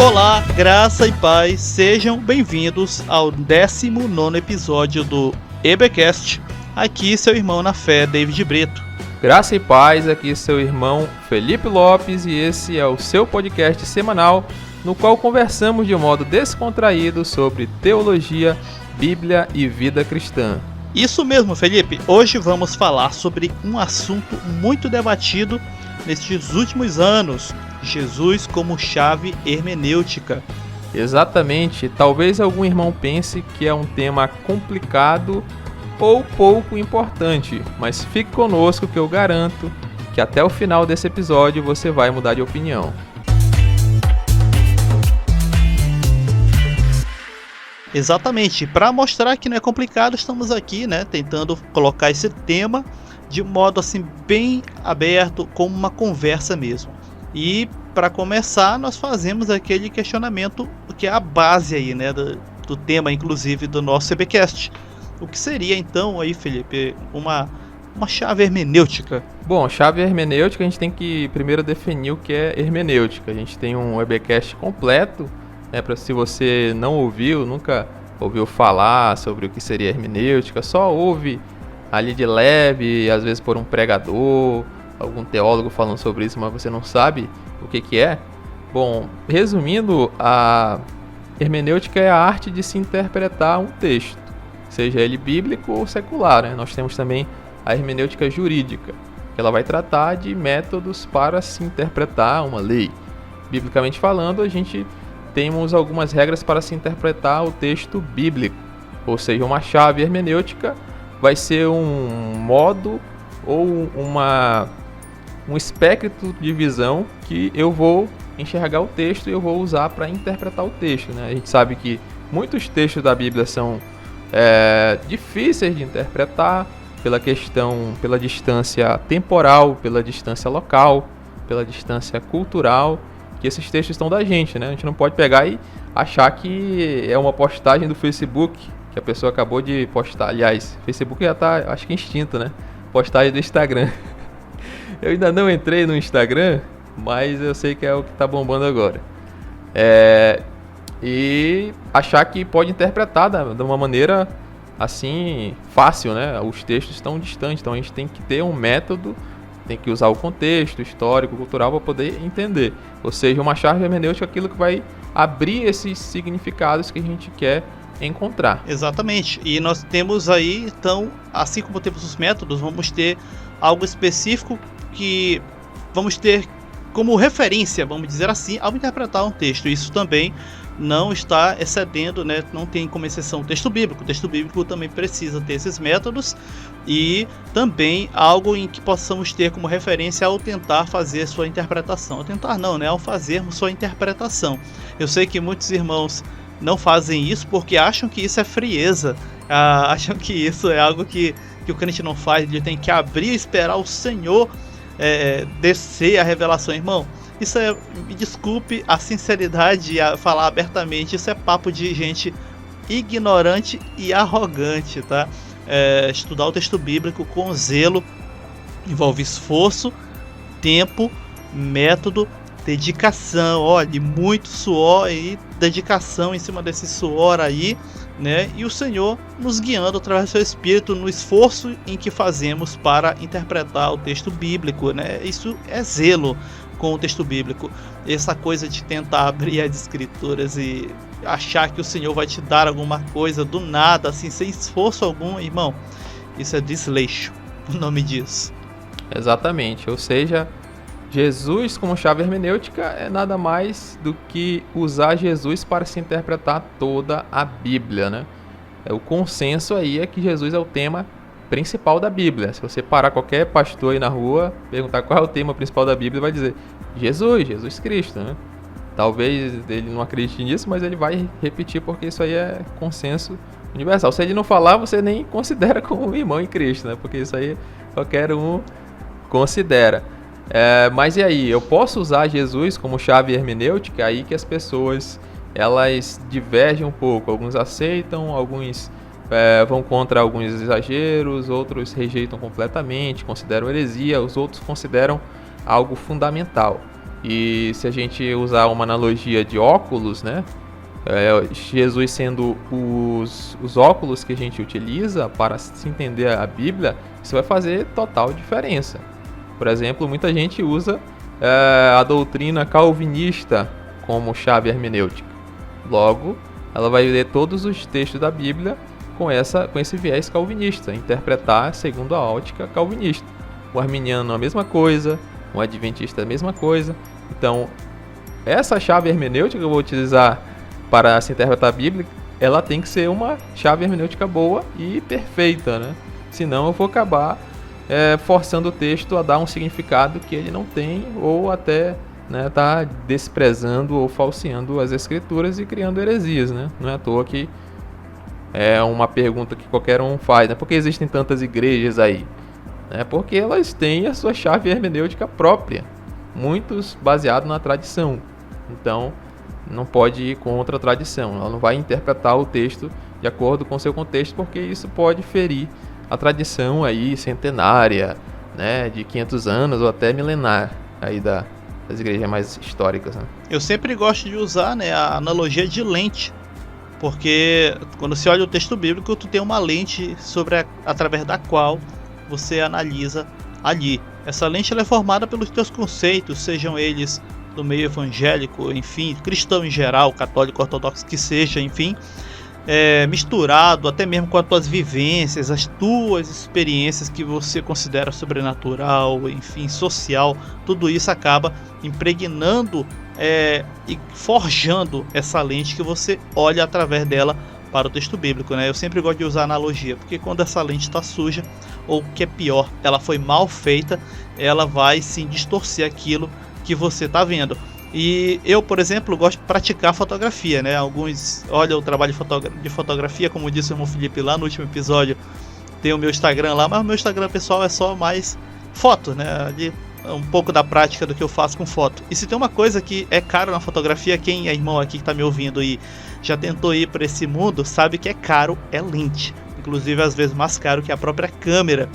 Olá, graça e paz, sejam bem-vindos ao 19º episódio do EBcast. Aqui seu irmão na fé, David Brito. Graça e paz, aqui seu irmão Felipe Lopes e esse é o seu podcast semanal no qual conversamos de modo descontraído sobre teologia, Bíblia e vida cristã. Isso mesmo, Felipe. Hoje vamos falar sobre um assunto muito debatido nestes últimos anos: Jesus como chave hermenêutica. Exatamente. Talvez algum irmão pense que é um tema complicado ou pouco importante, mas fique conosco que eu garanto que até o final desse episódio você vai mudar de opinião. Exatamente. Para mostrar que não é complicado, estamos aqui, tentando colocar esse tema de modo assim bem aberto, como uma conversa mesmo. E para começar, nós fazemos aquele questionamento que é a base aí, do tema, inclusive, do nosso EBcast. O que seria então aí, Felipe, uma chave hermenêutica? Bom, chave hermenêutica, a gente tem que primeiro definir o que é hermenêutica. A gente tem um EBcast completo, se você não ouviu, nunca ouviu falar sobre o que seria hermenêutica, só ouve ali de leve, às vezes por um pregador, algum teólogo falando sobre isso, mas você não sabe o que é. Bom, resumindo, a hermenêutica é a arte de se interpretar um texto, seja ele bíblico ou secular, Nós temos também a hermenêutica jurídica, que ela vai tratar de métodos para se interpretar uma lei. Biblicamente falando, a gente temos algumas regras para se interpretar o texto bíblico, ou seja, uma chave hermenêutica vai ser um modo ou um espectro de visão que eu vou enxergar o texto e eu vou usar para interpretar o texto, A gente sabe que muitos textos da Bíblia são difíceis de interpretar pela distância temporal, pela distância local, pela distância cultural que esses textos estão da gente, A gente não pode pegar e achar que é uma postagem do Facebook que a pessoa acabou de postar. Aliás, o Facebook já está, acho que extinto, Postagem do Instagram. Eu ainda não entrei no Instagram, mas eu sei que é o que está bombando agora. E achar que pode interpretar de uma maneira assim fácil, Os textos estão distantes, então a gente tem que ter um método, tem que usar o contexto histórico, cultural para poder entender. Ou seja, uma chave hermenêutica é aquilo que vai abrir esses significados que a gente quer encontrar. Exatamente. E nós temos aí, então, assim como temos os métodos, vamos ter algo específico que vamos ter como referência, vamos dizer assim, ao interpretar um texto. Isso também não está excedendo, não tem como exceção o texto bíblico. O texto bíblico também precisa ter esses métodos e também algo em que possamos ter como referência ao tentar fazer sua interpretação. Ao tentar não, ao fazermos sua interpretação. Eu sei que muitos irmãos não fazem isso porque acham que isso é frieza, acham que isso é algo que o crente não faz, ele tem que abrir e esperar o Senhor descer a revelação. Irmão, isso me desculpe a sinceridade e a falar abertamente, isso é papo de gente ignorante e arrogante, tá? Estudar o texto bíblico com zelo envolve esforço, tempo, método, dedicação, olha, muito suor e dedicação em cima desse suor aí, E o Senhor nos guiando através do seu Espírito no esforço em que fazemos para interpretar o texto bíblico, Isso é zelo com o texto bíblico. Essa coisa de tentar abrir as escrituras e achar que o Senhor vai te dar alguma coisa do nada, assim, sem esforço algum, irmão, isso é desleixo, o nome disso. Exatamente, ou seja, Jesus como chave hermenêutica é nada mais do que usar Jesus para se interpretar toda a Bíblia, O consenso aí é que Jesus é o tema principal da Bíblia. Se você parar qualquer pastor aí na rua, perguntar qual é o tema principal da Bíblia, ele vai dizer Jesus Cristo, Talvez ele não acredite nisso, mas ele vai repetir porque isso aí é consenso universal. Se ele não falar, você nem considera como irmão em Cristo, Porque isso aí qualquer um considera. Mas e aí, eu posso usar Jesus como chave hermenêutica? Aí que as pessoas elas divergem um pouco. Alguns aceitam, alguns vão contra alguns exageros, outros rejeitam completamente, consideram heresia, os outros consideram algo fundamental. E se a gente usar uma analogia de óculos, né? Jesus sendo os óculos que a gente utiliza para se entender a Bíblia, isso vai fazer total diferença. Por exemplo, muita gente usa a doutrina calvinista como chave hermenêutica. Logo, ela vai ler todos os textos da Bíblia com esse viés calvinista, interpretar segundo a ótica calvinista. O arminiano a mesma coisa, o adventista a mesma coisa. Então, essa chave hermenêutica que eu vou utilizar para se interpretar a Bíblia, ela tem que ser uma chave hermenêutica boa e perfeita, né? Senão eu vou acabar forçando o texto a dar um significado que ele não tem, ou até tá desprezando ou falseando as escrituras e criando heresias, né? Não é à toa que é uma pergunta que qualquer um faz, né? Por que existem tantas igrejas aí? Porque elas têm a sua chave hermenêutica própria, muitos baseados na tradição. Então, não pode ir contra a tradição. Ela não vai interpretar o texto de acordo com o seu contexto, porque isso pode ferir a tradição aí centenária, né, de 500 anos ou até milenar aí das igrejas mais históricas, né? Eu sempre gosto de usar, né, a analogia de lente, porque quando você olha o texto bíblico, tu tem uma lente através da qual você analisa ali. Essa lente ela é formada pelos teus conceitos, sejam eles do meio evangélico, enfim, cristão em geral, católico, ortodoxo que seja, enfim, misturado até mesmo com as tuas vivências, as tuas experiências que você considera sobrenatural, enfim, social, tudo isso acaba impregnando e forjando essa lente que você olha através dela para o texto bíblico, né? Eu sempre gosto de usar analogia, porque quando essa lente está suja, ou o que é pior, ela foi mal feita, ela vai sim distorcer aquilo que você está vendo. E eu, por exemplo, gosto de praticar fotografia, né? Alguns olham o trabalho de fotografia, como disse o irmão Felipe lá no último episódio, tem o meu Instagram lá, mas o meu Instagram pessoal é só mais foto, né? Ali um pouco da prática do que eu faço com foto. E se tem uma coisa que é caro na fotografia, quem é irmão aqui que está me ouvindo e já tentou ir para esse mundo, sabe que é caro, é lente. Inclusive às vezes mais caro que a própria câmera.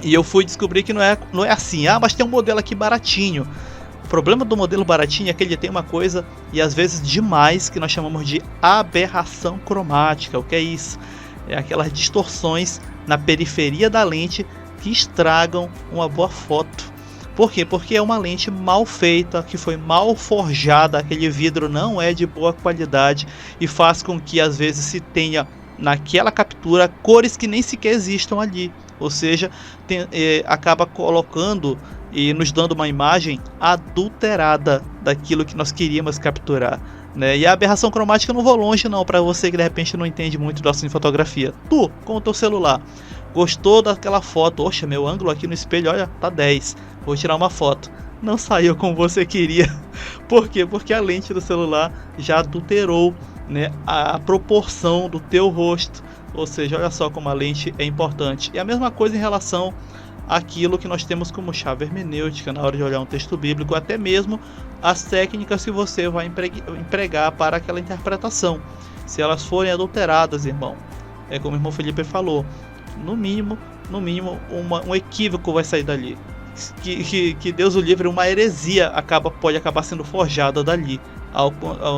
E eu fui descobrir que não é assim, mas tem um modelo aqui baratinho. O problema do modelo baratinho é que ele tem uma coisa, e às vezes demais, que nós chamamos de aberração cromática. O que é isso? É aquelas distorções na periferia da lente que estragam uma boa foto. Por quê? Porque é uma lente mal feita, que foi mal forjada, aquele vidro não é de boa qualidade e faz com que às vezes se tenha naquela captura cores que nem sequer existam ali. Ou seja, acaba colocando e nos dando uma imagem adulterada daquilo que nós queríamos capturar, né? E a aberração cromática eu não vou longe não, para você que de repente não entende muito do assunto de fotografia. Tu, com o teu celular, gostou daquela foto? Oxa, meu ângulo aqui no espelho, olha, tá 10. Vou tirar uma foto. Não saiu como você queria. Por quê? Porque a lente do celular já adulterou, né, a proporção do teu rosto. Ou seja, olha só como a lente é importante. E a mesma coisa em relação àquilo que nós temos como chave hermenêutica na hora de olhar um texto bíblico, até mesmo as técnicas que você vai empregar para aquela interpretação. Se elas forem adulteradas, irmão, é como o irmão Felipe falou, no mínimo um equívoco vai sair dali. Que Deus o livre, uma heresia pode acabar sendo forjada dali, ao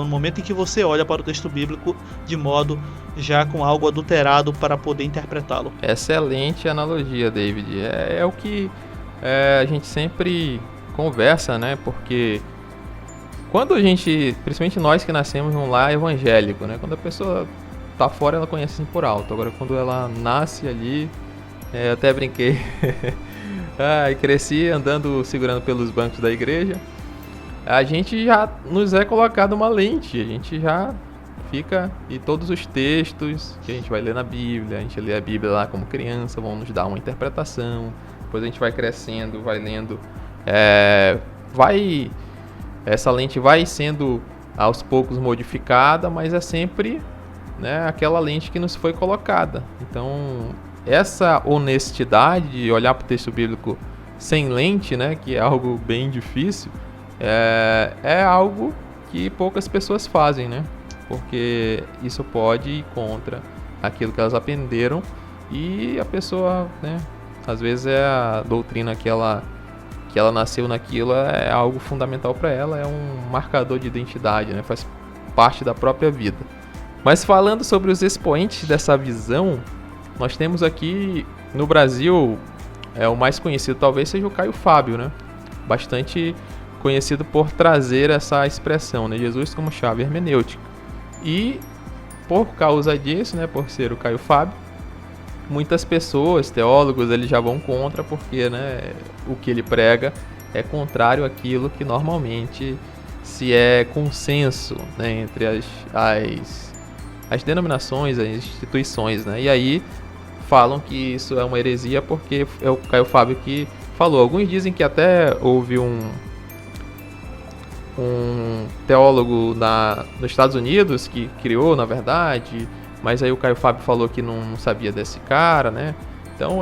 momento em que você olha para o texto bíblico de modo já com algo adulterado para poder interpretá-lo. Excelente analogia, David. É o que a gente sempre conversa, né? Porque quando a gente, principalmente nós que nascemos num lar evangélico, né? Quando a pessoa tá fora, ela conhece assim por alto. Agora, quando ela nasce ali, eu até brinquei. E cresci andando, segurando pelos bancos da igreja. A gente já nos é colocado uma lente, a gente já fica, e todos os textos que a gente vai ler na Bíblia, a gente lê a Bíblia lá como criança, vão nos dar uma interpretação, depois a gente vai crescendo, vai lendo, essa lente vai sendo aos poucos modificada, mas é sempre, né, aquela lente que nos foi colocada. Então, essa honestidade de olhar para o texto bíblico sem lente, né, que é algo bem difícil, é algo que poucas pessoas fazem, né? Porque isso pode ir contra aquilo que elas aprenderam, e a pessoa, né, às vezes é a doutrina que que ela nasceu naquilo é algo fundamental para ela, é um marcador de identidade, né? Faz parte da própria vida. Mas falando sobre os expoentes dessa visão, nós temos aqui no Brasil, o mais conhecido talvez seja o Caio Fábio, né? Bastante conhecido por trazer essa expressão, né? Jesus como chave hermenêutica. E por causa disso, né, por ser o Caio Fábio, muitas pessoas, teólogos, eles já vão contra, porque, né, o que ele prega é contrário àquilo que normalmente se é consenso, né, entre as denominações, as instituições, né? E aí falam que isso é uma heresia porque é o Caio Fábio que falou. Alguns dizem que até houve um teólogo nos Estados Unidos que criou, na verdade, mas aí o Caio Fábio falou que não sabia desse cara, né? Então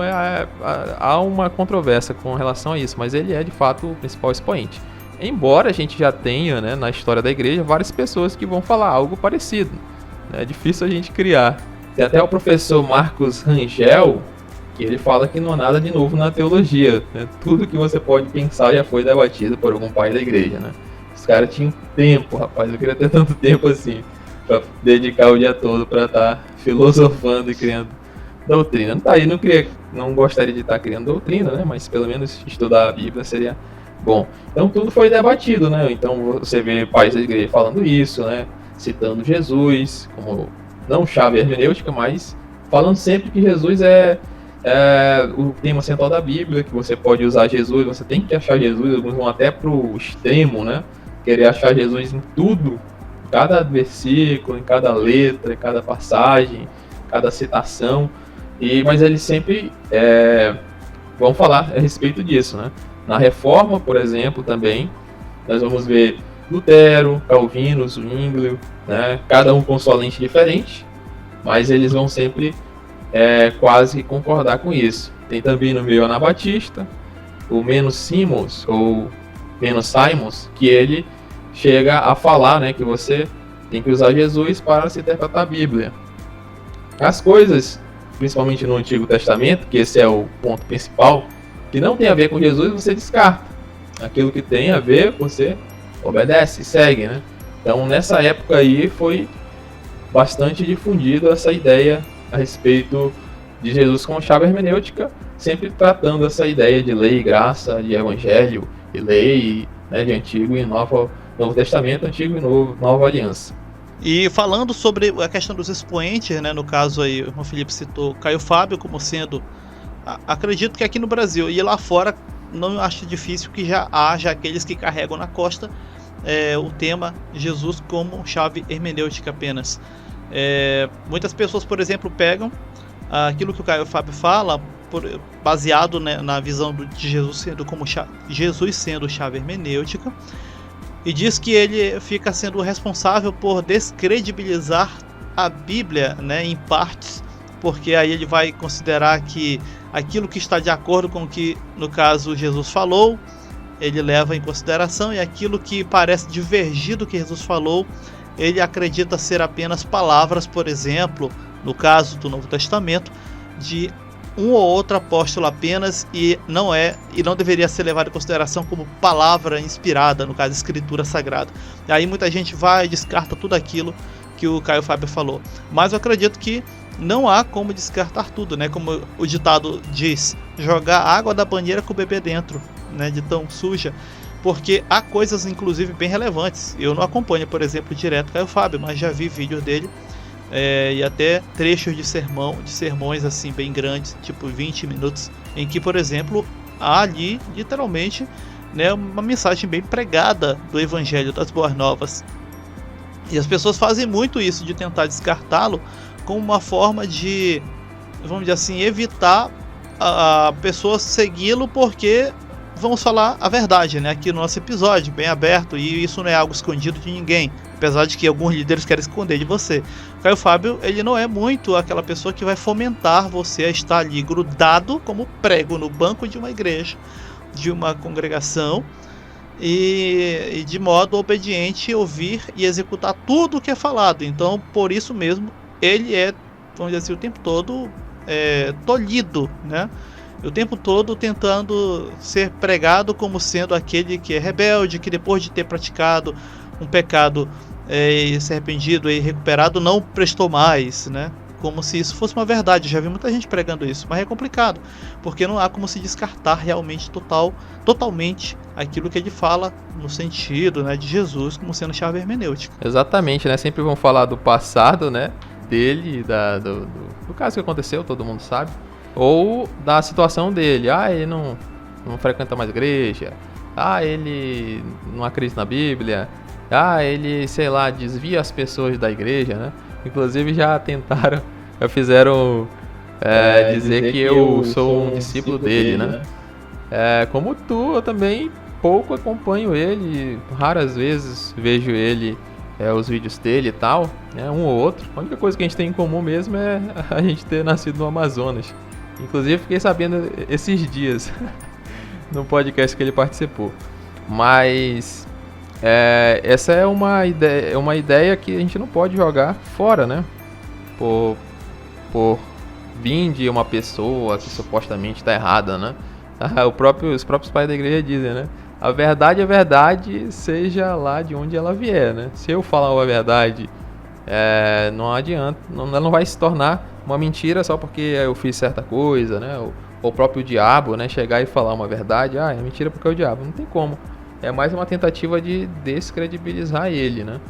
há uma controvérsia com relação a isso, mas ele é de fato o principal expoente. Embora a gente já tenha, né, na história da igreja várias pessoas que vão falar algo parecido, né? É difícil a gente criar. Tem até o professor Marcos Rangel, que ele fala que não há nada de novo na teologia, né? Tudo que você pode pensar já foi debatido por algum pai da igreja, né? Os caras tinham tempo, rapaz, eu queria ter tanto tempo assim, pra dedicar o dia todo pra estar filosofando e criando doutrina. Não gostaria de estar criando doutrina, né? Mas pelo menos estudar a Bíblia seria bom. Então tudo foi debatido, né? Então você vê pais da igreja falando isso, né? Citando Jesus como não chave hermenêutica, mas falando sempre que Jesus é o tema central da Bíblia, que você pode usar Jesus, você tem que achar Jesus. Alguns vão até pro extremo, né? Querer achar Jesus em tudo, em cada versículo, em cada letra, em cada passagem, cada citação. Mas eles sempre vão falar a respeito disso, né? Na Reforma, por exemplo, também, nós vamos ver Lutero, Calvino, Zwinglio, né? Cada um com sua lente diferente, mas eles vão sempre quase concordar com isso. Tem também no meio Anabatista, o Menos Simons, ou Menos Simons, que ele chega a falar, né, que você tem que usar Jesus para se interpretar a Bíblia. As coisas, principalmente no Antigo Testamento, que esse é o ponto principal, que não tem a ver com Jesus, você descarta. Aquilo que tem a ver, você obedece, segue, né? Então, nessa época aí, foi bastante difundido essa ideia a respeito de Jesus como chave hermenêutica, sempre tratando essa ideia de lei e graça, de evangelho e lei, né, de Antigo e Novo Testamento, Antigo e Nova Aliança. E falando sobre a questão dos expoentes, né, no caso aí, o irmão Felipe citou Caio Fábio como sendo, acredito que aqui no Brasil e lá fora, não acho difícil que já haja aqueles que carregam na costa o tema Jesus como chave hermenêutica apenas. Muitas pessoas, por exemplo, pegam aquilo que o Caio Fábio fala, baseado, né, na visão de Jesus sendo chave hermenêutica, e diz que ele fica sendo responsável por descredibilizar a Bíblia, né, em partes, porque aí ele vai considerar que aquilo que está de acordo com o que, no caso, Jesus falou, ele leva em consideração, e aquilo que parece divergir do que Jesus falou, ele acredita ser apenas palavras, por exemplo, no caso do Novo Testamento, de um ou outro apóstolo apenas, e não deveria ser levado em consideração como palavra inspirada, no caso, escritura sagrada. E aí muita gente vai e descarta tudo aquilo que o Caio Fábio falou. Mas eu acredito que não há como descartar tudo, né? Como o ditado diz, jogar água da banheira com o bebê dentro, né? De tão suja. Porque há coisas, inclusive, bem relevantes. Eu não acompanho, por exemplo, direto Caio Fábio, mas já vi vídeos dele e até trechos de sermões assim bem grandes, tipo 20 minutos, em que, por exemplo, há ali, literalmente, né, uma mensagem bem pregada do Evangelho das Boas Novas. E as pessoas fazem muito isso, de tentar descartá-lo como uma forma de, vamos dizer assim, evitar a pessoa segui-lo, porque vamos falar a verdade, né? Aqui no nosso episódio, bem aberto, e isso não é algo escondido de ninguém, apesar de que alguns líderes querem esconder de você. O Caio Fábio, ele não é muito aquela pessoa que vai fomentar você a estar ali grudado como prego no banco de uma igreja, de uma congregação, e de modo obediente ouvir e executar tudo o que é falado. Então, por isso mesmo, ele é, vamos dizer assim, o tempo todo tolhido, né? o tempo todo tentando ser pregado como sendo aquele que é rebelde, que depois de ter praticado um pecado e se arrependido e recuperado, não prestou mais, né? Como se isso fosse uma verdade. Já vi muita gente pregando isso, mas é complicado, porque não há como se descartar realmente totalmente aquilo que ele fala no sentido, né, de Jesus como sendo chave hermenêutica. Exatamente, né? Sempre vão falar do passado, né? Dele, do caso que aconteceu, todo mundo sabe. Ou da situação dele. Ele não frequenta mais igreja. Ele não acredita na Bíblia. Ele, sei lá, desvia as pessoas da igreja, né? Inclusive já fizeram dizer que eu sou um discípulo dele, né? Como tu, eu também pouco acompanho ele, raras vezes vejo ele, os vídeos dele e tal, né? Um ou outro. A única coisa que a gente tem em comum mesmo é a gente ter nascido no Amazonas. Inclusive fiquei sabendo esses dias, no podcast que ele participou. Mas essa é uma ideia que a gente não pode jogar fora, né? Por vir de uma pessoa que supostamente está errada, né? Os próprios pais da igreja dizem, né? A verdade é verdade, seja lá de onde ela vier, né? Se eu falar a verdade, não adianta, ela não vai se tornar uma mentira só porque eu fiz certa coisa, né? Ou o próprio diabo, né? Chegar e falar uma verdade, é mentira porque é o diabo. Não tem como. É mais uma tentativa de descredibilizar ele, né?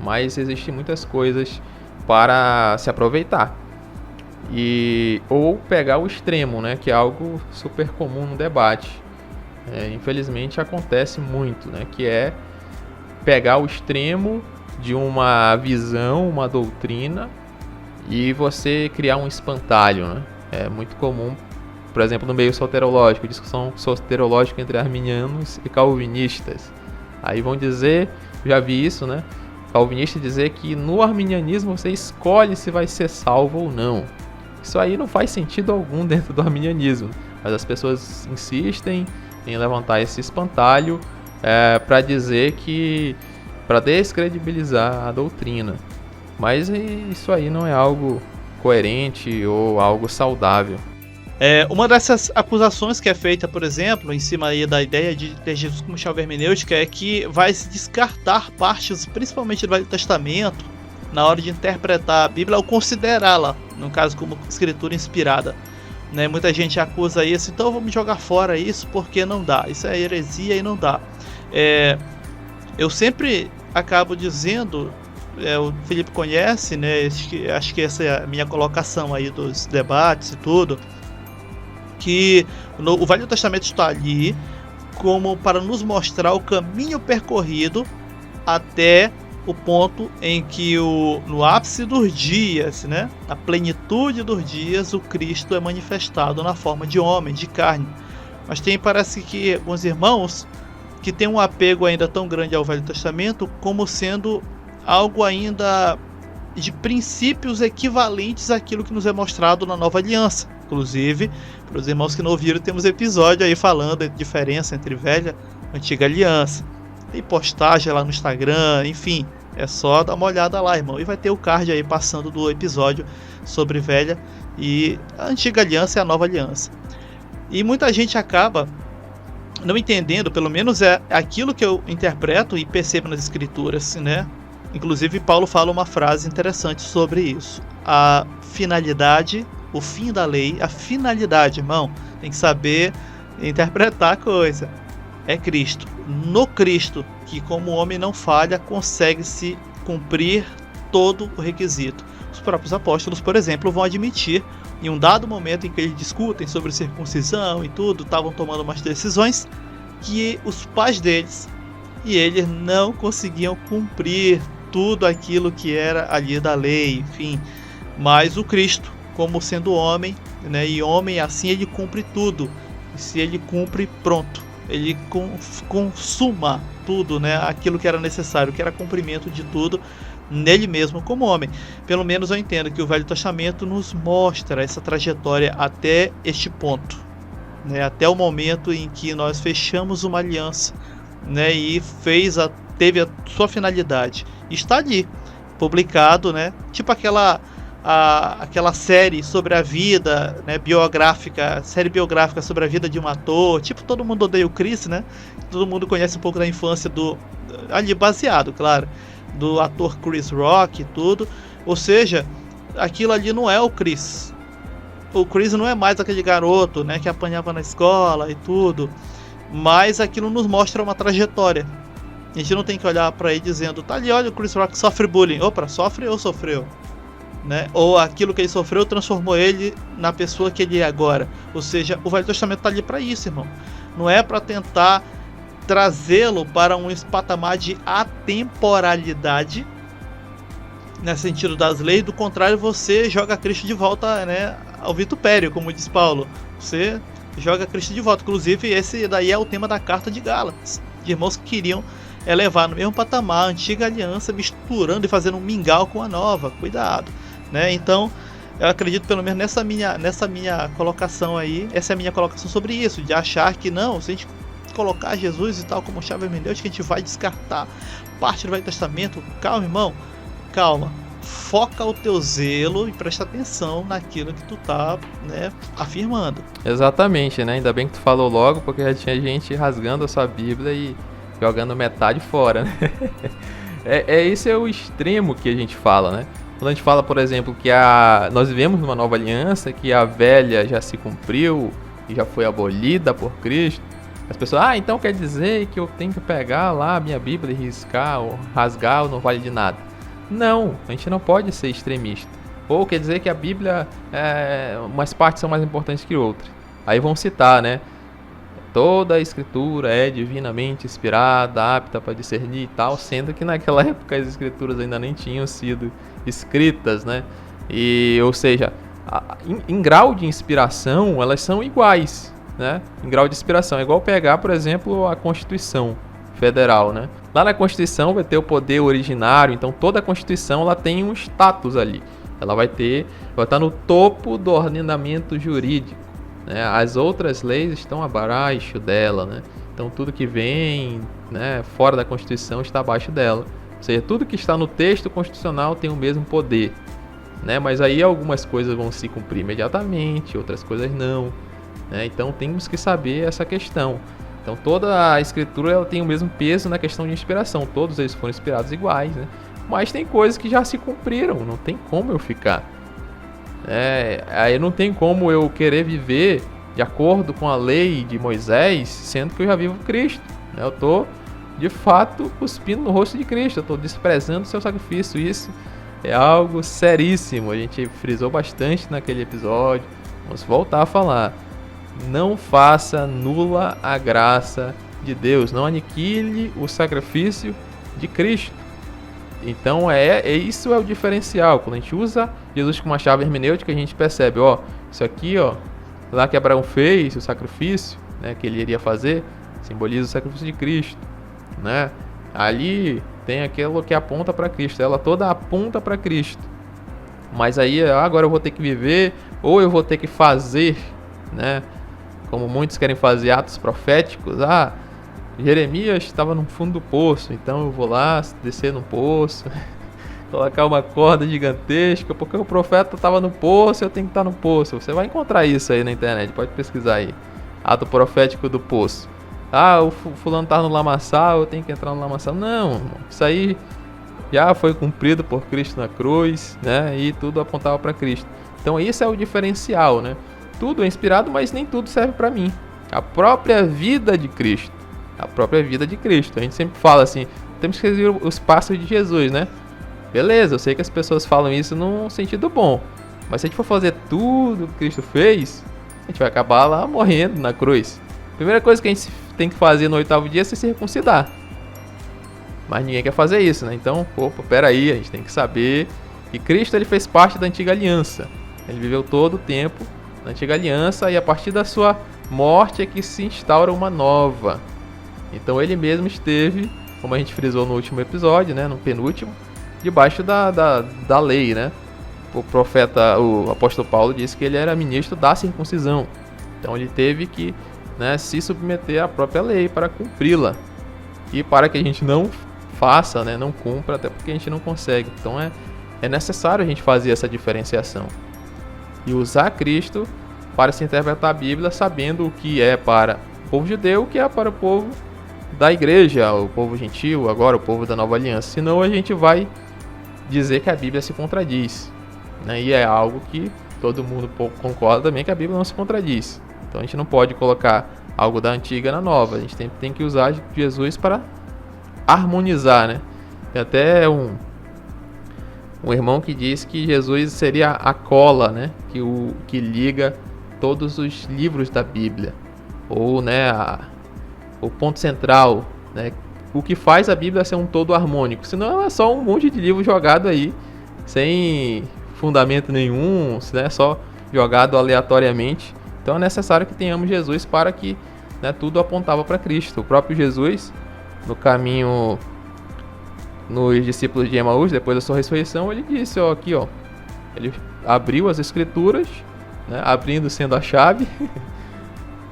Mas existem muitas coisas para se aproveitar. Ou pegar o extremo, né? Que é algo super comum no debate. Infelizmente acontece muito, né? Que é pegar o extremo de uma visão, uma doutrina, e você criar um espantalho, né? É muito comum, por exemplo, no meio soterológico, discussão soterológica entre arminianos e calvinistas. Aí vão dizer, já vi isso, né? Calvinista dizer que no arminianismo você escolhe se vai ser salvo ou não. Isso aí não faz sentido algum dentro do arminianismo, mas as pessoas insistem em levantar esse espantalho para dizer que, para descredibilizar a doutrina. Mas isso aí não é algo coerente ou algo saudável. Uma dessas acusações que é feita, por exemplo, em cima aí da ideia de ter Jesus como chave hermenêutica, é que vai se descartar partes, principalmente do Velho Testamento, na hora de interpretar a Bíblia ou considerá-la, no caso, como escritura inspirada. Né? Muita gente acusa isso, então vamos jogar fora isso porque não dá. Isso é heresia e não dá. Eu sempre acabo dizendo, o Felipe conhece, né? Acho que essa é a minha colocação aí dos debates e tudo, que o Velho Testamento está ali como para nos mostrar o caminho percorrido até o ponto em que no ápice dos dias, né, na plenitude dos dias, o Cristo é manifestado na forma de homem, de carne. Mas parece que alguns irmãos que têm um apego ainda tão grande ao Velho Testamento como sendo algo ainda de princípios equivalentes àquilo que nos é mostrado na Nova Aliança. Inclusive, para os irmãos que não ouviram, temos episódio aí falando da diferença entre Velha e Antiga Aliança. Tem postagem lá no Instagram, enfim, é só dar uma olhada lá, irmão. E vai ter o card aí passando do episódio sobre Velha e a Antiga Aliança e a Nova Aliança. E muita gente acaba não entendendo, pelo menos é aquilo que eu interpreto e percebo nas escrituras, né? Inclusive Paulo fala uma frase interessante sobre isso. A finalidade, o fim da lei, a finalidade, irmão, tem que saber interpretar a coisa. É Cristo. No Cristo, que como homem não falha, consegue-se cumprir todo o requisito. Os próprios apóstolos, por exemplo, vão admitir, em um dado momento em que eles discutem sobre circuncisão e tudo, estavam tomando umas decisões, que os pais deles e eles não conseguiam cumprir tudo aquilo que era ali da lei, enfim. Mas o Cristo, como sendo homem, né, e homem assim, ele cumpre tudo. E se ele cumpre, pronto. Ele consuma tudo, né, aquilo que era necessário, que era cumprimento de tudo nele mesmo como homem. Pelo menos eu entendo que o Velho Testamento nos mostra essa trajetória até este ponto, né, até o momento em que nós fechamos uma aliança, né, e teve a sua finalidade. Está ali, publicado, né, tipo aquela aquela série sobre a vida, né, série biográfica sobre a vida de um ator, tipo Todo Mundo Odeia o Chris, né? Todo mundo conhece um pouco da infância ali baseado, claro, do ator Chris Rock e tudo. Ou seja, aquilo ali não é o Chris. O Chris não é mais aquele garoto, né, que apanhava na escola e tudo. Mas aquilo nos mostra uma trajetória. A gente não tem que olhar pra ele dizendo, tá ali, olha, o Chris Rock sofre bullying. Opa, sofre ou sofreu? Né? Ou aquilo que ele sofreu transformou ele na pessoa que ele é agora. Ou seja, o Velho Testamento tá ali pra isso, irmão. Não é pra tentar trazê-lo para um patamar de atemporalidade, no sentido das leis. Do contrário, você joga Cristo de volta, né, ao vitupério, como diz Paulo. Você joga Cristo de volta. Inclusive, esse daí é o tema da carta de Gálatas, de irmãos que queriam levar no mesmo patamar a antiga aliança, misturando e fazendo um mingau com a nova. Cuidado, né? Então, eu acredito, pelo menos nessa minha colocação aí, essa é a minha colocação sobre isso, de achar que não, se a gente colocar Jesus e tal como chave hermenêutica, a gente vai descartar parte do Velho Testamento. Calma, irmão, calma. Foca o teu zelo e presta atenção naquilo que tu tá, né, afirmando. Exatamente, né? Ainda bem que tu falou logo, porque já tinha gente rasgando a sua Bíblia e jogando metade fora, né? Esse é o extremo que a gente fala, né? Quando a gente fala, por exemplo, que nós vivemos numa nova aliança, que a velha já se cumpriu e já foi abolida por Cristo, as pessoas, então quer dizer que eu tenho que pegar lá a minha Bíblia e riscar ou rasgar ou não vale de nada. Não, a gente não pode ser extremista. Ou quer dizer que a Bíblia, umas partes são mais importantes que outras. Aí vão citar, né? Toda a escritura é divinamente inspirada, apta para discernir e tal, sendo que naquela época as escrituras ainda nem tinham sido escritas, né? Ou seja, em grau de inspiração elas são iguais, né? Em grau de inspiração é igual pegar, por exemplo, a Constituição Federal, né? Lá na Constituição vai ter o poder originário, então toda a Constituição ela tem um status ali. Ela vai estar no topo do ordenamento jurídico, né? As outras leis estão abaixo dela, né? Então tudo que vem, né, fora da Constituição está abaixo dela. Ou seja, tudo que está no texto constitucional tem o mesmo poder, né? Mas aí algumas coisas vão se cumprir imediatamente, outras coisas não, né? Então temos que saber essa questão. Então toda a escritura ela tem o mesmo peso na questão de inspiração. Todos eles foram inspirados iguais, né? Mas tem coisas que já se cumpriram, não tem como eu ficar. Aí não tem como eu querer viver de acordo com a lei de Moisés, sendo que eu já vivo Cristo, né? Eu estou, de fato, cuspindo no rosto de Cristo, eu estou desprezando o seu sacrifício. Isso é algo seríssimo, a gente frisou bastante naquele episódio, vamos voltar a falar. Não faça nula a graça de Deus, não aniquile o sacrifício de Cristo. Então isso é o diferencial. Quando a gente usa Jesus como uma chave hermenêutica, a gente percebe, isso aqui, lá que Abraão fez, o sacrifício, né, que ele iria fazer, simboliza o sacrifício de Cristo, né? Ali tem aquilo que aponta para Cristo, ela toda aponta para Cristo. Mas aí agora eu vou ter que viver, ou eu vou ter que fazer, né? Como muitos querem fazer atos proféticos. Jeremias estava no fundo do poço, então eu vou lá descer no poço, colocar uma corda gigantesca, porque o profeta estava no poço, eu tenho que estar no poço. Você vai encontrar isso aí na internet, pode pesquisar aí. Ato profético do poço. O fulano está no lamaçal, eu tenho que entrar no lamaçal. Não, isso aí já foi cumprido por Cristo na cruz, né? E tudo apontava para Cristo. Então esse é o diferencial, né? Tudo é inspirado, mas nem tudo serve para mim. A própria vida de Cristo. A própria vida de Cristo. A gente sempre fala assim, temos que seguir os passos de Jesus, né? Beleza, eu sei que as pessoas falam isso num sentido bom. Mas se a gente for fazer tudo que Cristo fez, a gente vai acabar lá morrendo na cruz. A primeira coisa que a gente tem que fazer no 8º dia é se circuncidar. Mas ninguém quer fazer isso, né? Então, peraí, a gente tem que saber que Cristo ele fez parte da antiga aliança. Ele viveu todo o tempo na antiga aliança e a partir da sua morte é que se instaura uma nova. Então ele mesmo esteve, como a gente frisou no último episódio, né, no penúltimo, debaixo da lei, né? O apóstolo Paulo disse que ele era ministro da circuncisão. Então ele teve que, né, se submeter à própria lei para cumpri-la. E para que a gente não faça, né, não cumpra, até porque a gente não consegue. Então é necessário a gente fazer essa diferenciação e usar Cristo para se interpretar a Bíblia, sabendo o que é para o povo judeu, o que é para o povo da igreja, o povo gentil, agora o povo da nova aliança. Senão a gente vai dizer que a Bíblia se contradiz, né? E é algo que todo mundo concorda também, que a Bíblia não se contradiz. Então a gente não pode colocar algo da antiga na nova, a gente tem que usar Jesus para harmonizar, né? Tem até um irmão que diz que Jesus seria a cola, né? Que liga todos os livros da Bíblia, ou, né, o ponto central, né? O que faz a Bíblia ser um todo harmônico, senão é só um monte de livro jogado aí, sem fundamento nenhum, né? Só jogado aleatoriamente. Então é necessário que tenhamos Jesus para que, né, tudo apontava para Cristo. O próprio Jesus, no caminho, nos discípulos de Emaús, depois da sua ressurreição, ele disse, ó, aqui, ó, ele abriu as escrituras, né, abrindo sendo a chave,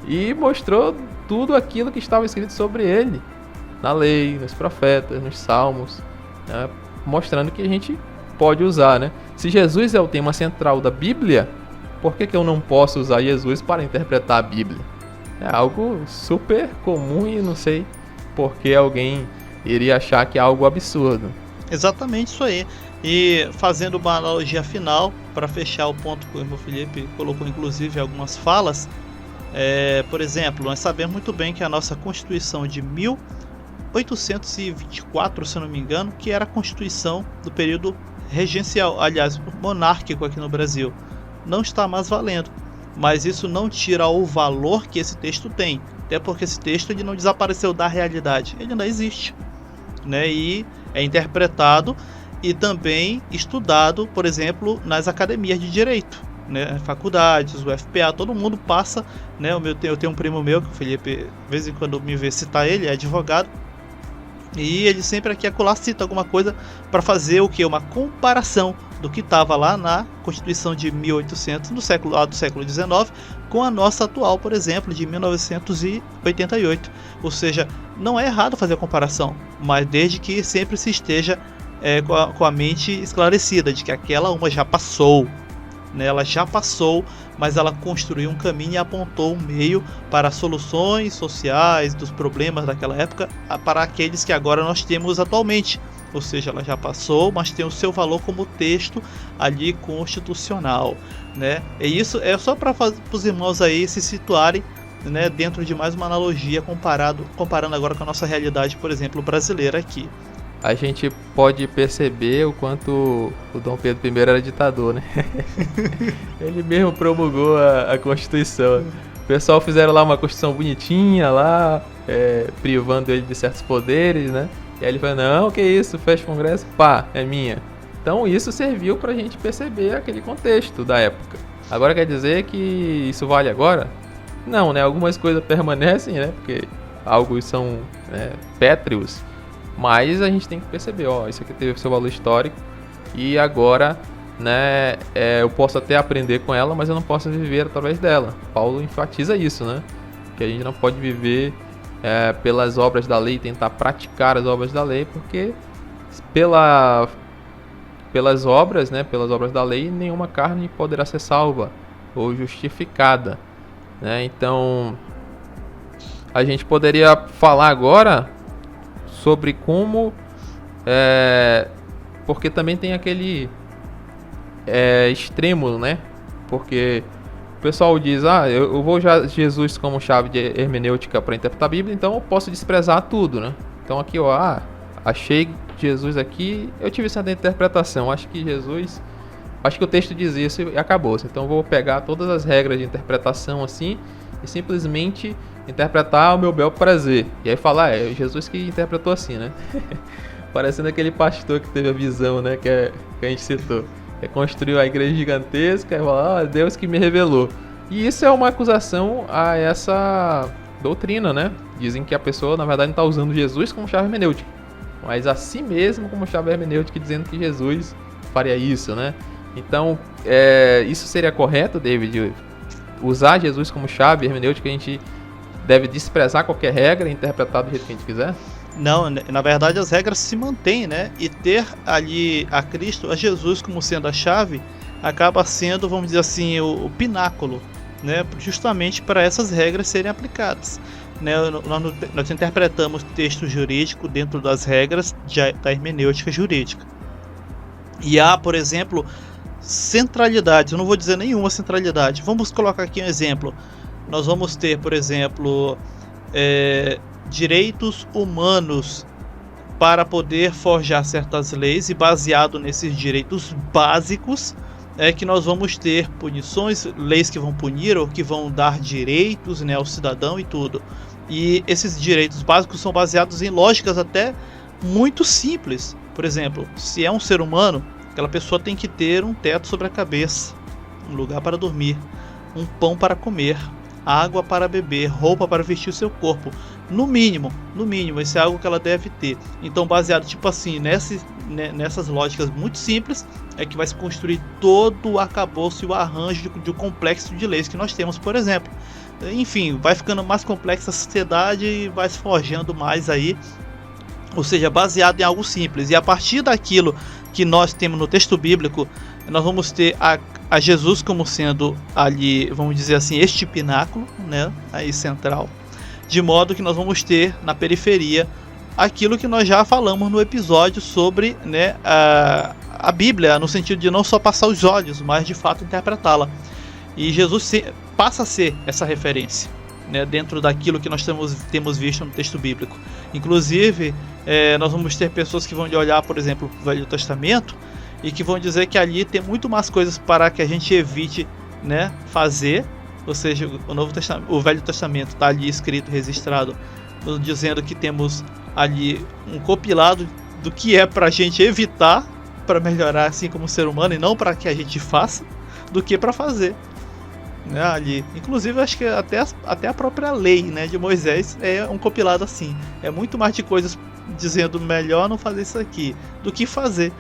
e mostrou tudo aquilo que estava escrito sobre ele, na lei, nos profetas, nos salmos, né, mostrando que a gente pode usar, né? Se Jesus é o tema central da Bíblia, por que eu não posso usar Jesus para interpretar a Bíblia? É algo super comum e não sei por que alguém iria achar que é algo absurdo. Exatamente isso aí. E fazendo uma analogia final, para fechar o ponto que o irmão Felipe colocou, inclusive, algumas falas, por exemplo, nós sabemos muito bem que a nossa Constituição de 1824, se eu não me engano, que era a Constituição do período regencial, aliás, monárquico aqui no Brasil, não está mais valendo. Mas isso não tira o valor que esse texto tem, até porque esse texto ele não desapareceu da realidade, ele ainda existe, né? E é interpretado e também estudado, por exemplo, nas academias de direito, né? Faculdades, o FPA, todo mundo passa, né? Eu tenho um primo meu, que o Felipe, de vez em quando me vê citar ele, é advogado, e ele sempre aqui e acolá cita alguma coisa para fazer o que? Uma comparação do que estava lá na Constituição de 1800, do século XIX, com a nossa atual, por exemplo, de 1988. Ou seja, não é errado fazer a comparação, mas desde que sempre se esteja com a mente esclarecida de que aquela uma já passou, né? Ela já passou, mas ela construiu um caminho e apontou um meio para soluções sociais dos problemas daquela época para aqueles que agora nós temos atualmente. Ou seja, ela já passou, mas tem o seu valor como texto ali constitucional, né? E isso é só para os irmãos aí se situarem, né, dentro de mais uma analogia comparando agora com a nossa realidade, por exemplo, brasileira aqui. A gente pode perceber o quanto o Dom Pedro I era ditador, né? Ele mesmo promulgou a Constituição. O pessoal fizeram lá uma Constituição bonitinha lá, privando ele de certos poderes, né? E aí ele falou, não, que isso, fecha o Congresso, pá, é minha. Então isso serviu pra gente perceber aquele contexto da época. Agora quer dizer que isso vale agora? Não, né? Algumas coisas permanecem, né? Porque alguns são, né, pétreos. Mas a gente tem que perceber, ó, isso aqui teve seu valor histórico e agora, né, eu posso até aprender com ela, mas eu não posso viver através dela. Paulo enfatiza isso, né? Que a gente não pode viver pelas obras da lei, tentar praticar as obras da lei, porque pelas obras, né, pelas obras da lei, nenhuma carne poderá ser salva ou justificada, né? Então, a gente poderia falar agora sobre como, porque também tem aquele extremo, né? Porque o pessoal diz, eu vou usar Jesus como chave de hermenêutica para interpretar a Bíblia, então eu posso desprezar tudo, né? Então aqui, ó, achei Jesus aqui, eu tive essa interpretação, acho que o texto diz isso e acabou. Então eu vou pegar todas as regras de interpretação assim e simplesmente interpretar ao meu bel prazer. E aí falar, é Jesus que interpretou assim, né? Parecendo aquele pastor que teve a visão, né? Que a gente citou. Construiu a igreja gigantesca e falou, Deus que me revelou. E isso é uma acusação a essa doutrina, né? Dizem que a pessoa, na verdade, não está usando Jesus como chave hermenêutica, mas a si mesmo como chave hermenêutica, dizendo que Jesus faria isso, né? Então, isso seria correto, David? Usar Jesus como chave hermenêutica, a gente deve desprezar qualquer regra e interpretar do jeito que a gente quiser? Não, na verdade as regras se mantêm, né? E ter ali a Cristo, a Jesus como sendo a chave, acaba sendo, vamos dizer assim, o pináculo, né? Justamente para essas regras serem aplicadas. Né? Nós interpretamos texto jurídico dentro das regras da hermenêutica jurídica. E há, por exemplo, centralidades. Eu não vou dizer nenhuma centralidade. Vamos colocar aqui um exemplo. Nós vamos ter, por exemplo, direitos humanos para poder forjar certas leis, e baseado nesses direitos básicos é que nós vamos ter punições, leis que vão punir ou que vão dar direitos, né, ao cidadão e tudo. E esses direitos básicos são baseados em lógicas até muito simples. Por exemplo, se é um ser humano, aquela pessoa tem que ter um teto sobre a cabeça, um lugar para dormir, um pão para comer, água para beber, roupa para vestir o seu corpo. No mínimo, isso é algo que ela deve ter. Então, baseado tipo assim, nessas lógicas muito simples, é que vai se construir todo o arcabouço e o arranjo de um complexo de leis que nós temos, por exemplo. Enfim, vai ficando mais complexa a sociedade e vai se forjando mais aí, ou seja, baseado em algo simples. E a partir daquilo que nós temos no texto bíblico, nós vamos ter a Jesus como sendo ali, vamos dizer assim, este pináculo, né, aí central, de modo que nós vamos ter na periferia aquilo que nós já falamos no episódio sobre, né, a Bíblia, no sentido de não só passar os olhos, mas de fato interpretá-la. E Jesus passa a ser essa referência, né, dentro daquilo que nós temos visto no texto bíblico. Inclusive, nós vamos ter pessoas que vão olhar, por exemplo, o Velho Testamento e que vão dizer que ali tem muito mais coisas para que a gente evite, né, fazer. Ou seja, o Velho Testamento está ali escrito, registrado, dizendo que temos ali um compilado do que é para a gente evitar, para melhorar assim como ser humano, e não para que a gente faça, do que para fazer. Né, ali. Inclusive, acho que até a própria lei, né, de Moisés é um compilado assim. É muito mais de coisas dizendo melhor não fazer isso aqui do que fazer.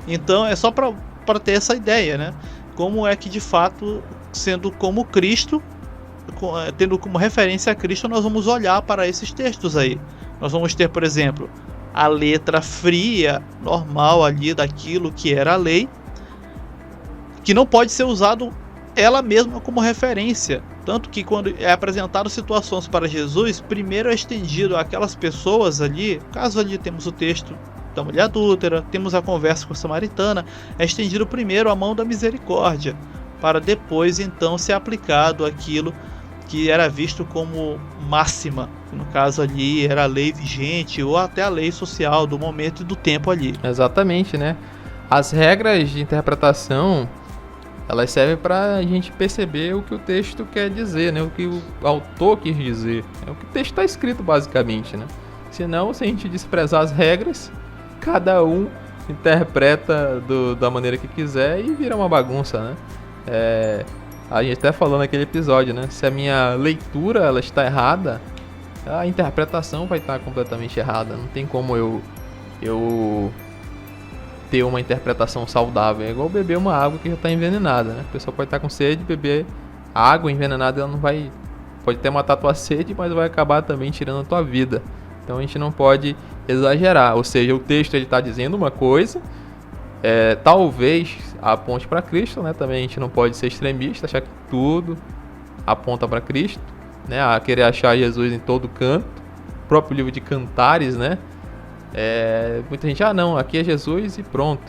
Então é só para ter essa ideia, né? Como é que de fato, sendo como Cristo, tendo como referência a Cristo, nós vamos olhar para esses textos aí. Nós vamos ter, por exemplo, a letra fria, normal ali daquilo que era a lei, que não pode ser usado ela mesma como referência. Tanto que quando é apresentado situações para Jesus, primeiro é estendido àquelas pessoas ali, caso ali temos o texto da mulher adúltera, temos a conversa com a samaritana, é estendido primeiro a mão da misericórdia, para depois então ser aplicado aquilo que era visto como máxima, que no caso ali era a lei vigente ou até a lei social do momento e do tempo ali. Exatamente, né? As regras de interpretação, elas servem para a gente perceber o que o texto quer dizer, né? O que o autor quis dizer. É o que o texto está escrito, basicamente, né? Senão, se a gente desprezar as regras, cada um interpreta da maneira que quiser e vira uma bagunça, né? A gente até falou naquele episódio, né? Se a minha leitura ela está errada, a interpretação vai estar completamente errada. Não tem como eu ter uma interpretação saudável. É igual beber uma água que já está envenenada, né? A pessoa pode estar com sede, beber água envenenada, ela não vai... Pode até matar a tua sede, mas vai acabar também tirando a tua vida. Então a gente não pode exagerar. Ou seja, o texto ele está dizendo uma coisa, talvez aponte para Cristo, né? Também a gente não pode ser extremista, achar que tudo aponta para Cristo, né? A querer achar Jesus em todo canto. O próprio livro de Cantares, né? Muita gente, não, aqui é Jesus e pronto.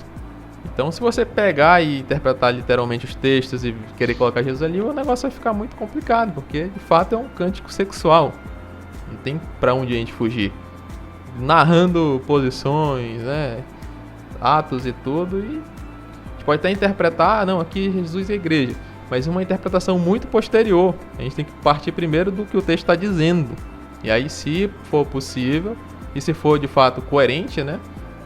Então se você pegar e interpretar literalmente os textos e querer colocar Jesus ali, o negócio vai ficar muito complicado, porque de fato é um cântico sexual, não tem pra onde a gente fugir, narrando posições, né, atos e tudo. E a gente pode até interpretar, não, aqui é Jesus e a igreja, mas uma interpretação muito posterior. A gente tem que partir primeiro do que o texto está dizendo, e aí, se for possível e se for de fato coerente, né?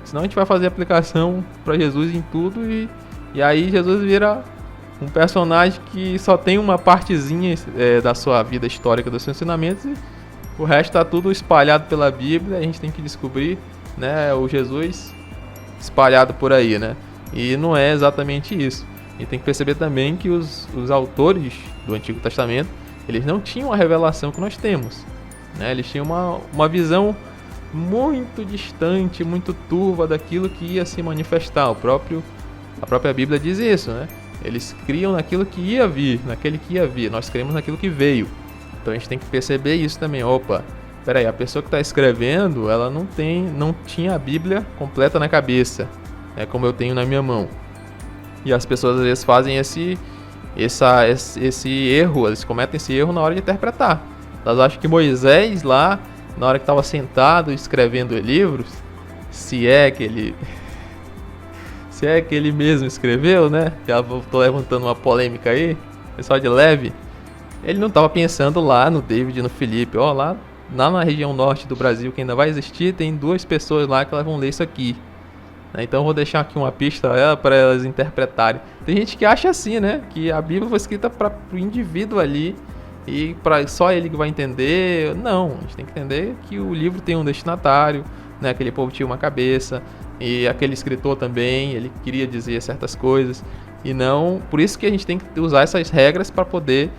Senão a gente vai fazer aplicação para Jesus em tudo e aí Jesus vira um personagem que só tem uma partezinha da sua vida histórica, dos seus ensinamentos, e o resto está tudo espalhado pela Bíblia. A gente tem que descobrir, né, o Jesus espalhado por aí, né? E não é exatamente isso. A gente tem que perceber também que os autores do Antigo Testamento, eles não tinham a revelação que nós temos, né? Eles tinham uma visão muito distante, muito turva daquilo que ia se manifestar. A própria Bíblia diz isso, né? Eles criam naquilo que ia vir, naquele que ia vir. Nós cremos naquilo que veio. Então a gente tem que perceber isso também. Opa, peraí, a pessoa que está escrevendo, ela não tinha a Bíblia completa na cabeça, como eu tenho na minha mão. E as pessoas às vezes fazem esse erro, eles cometem esse erro na hora de interpretar. Elas acham que Moisés lá, na hora que estava sentado escrevendo livros, se é que ele mesmo escreveu, né? Já tô levantando uma polêmica aí, pessoal de leve. Ele não estava pensando lá no David e no Felipe, lá na região norte do Brasil, que ainda vai existir, tem 2 pessoas lá que elas vão ler isso aqui. Então eu vou deixar aqui uma pista para elas interpretarem. Tem gente que acha assim, né? Que a Bíblia foi escrita para o indivíduo ali e só ele que vai entender. Não, a gente tem que entender que o livro tem um destinatário, né? Aquele povo tinha uma cabeça e aquele escritor também, ele queria dizer certas coisas. E não, por isso que a gente tem que usar essas regras para poder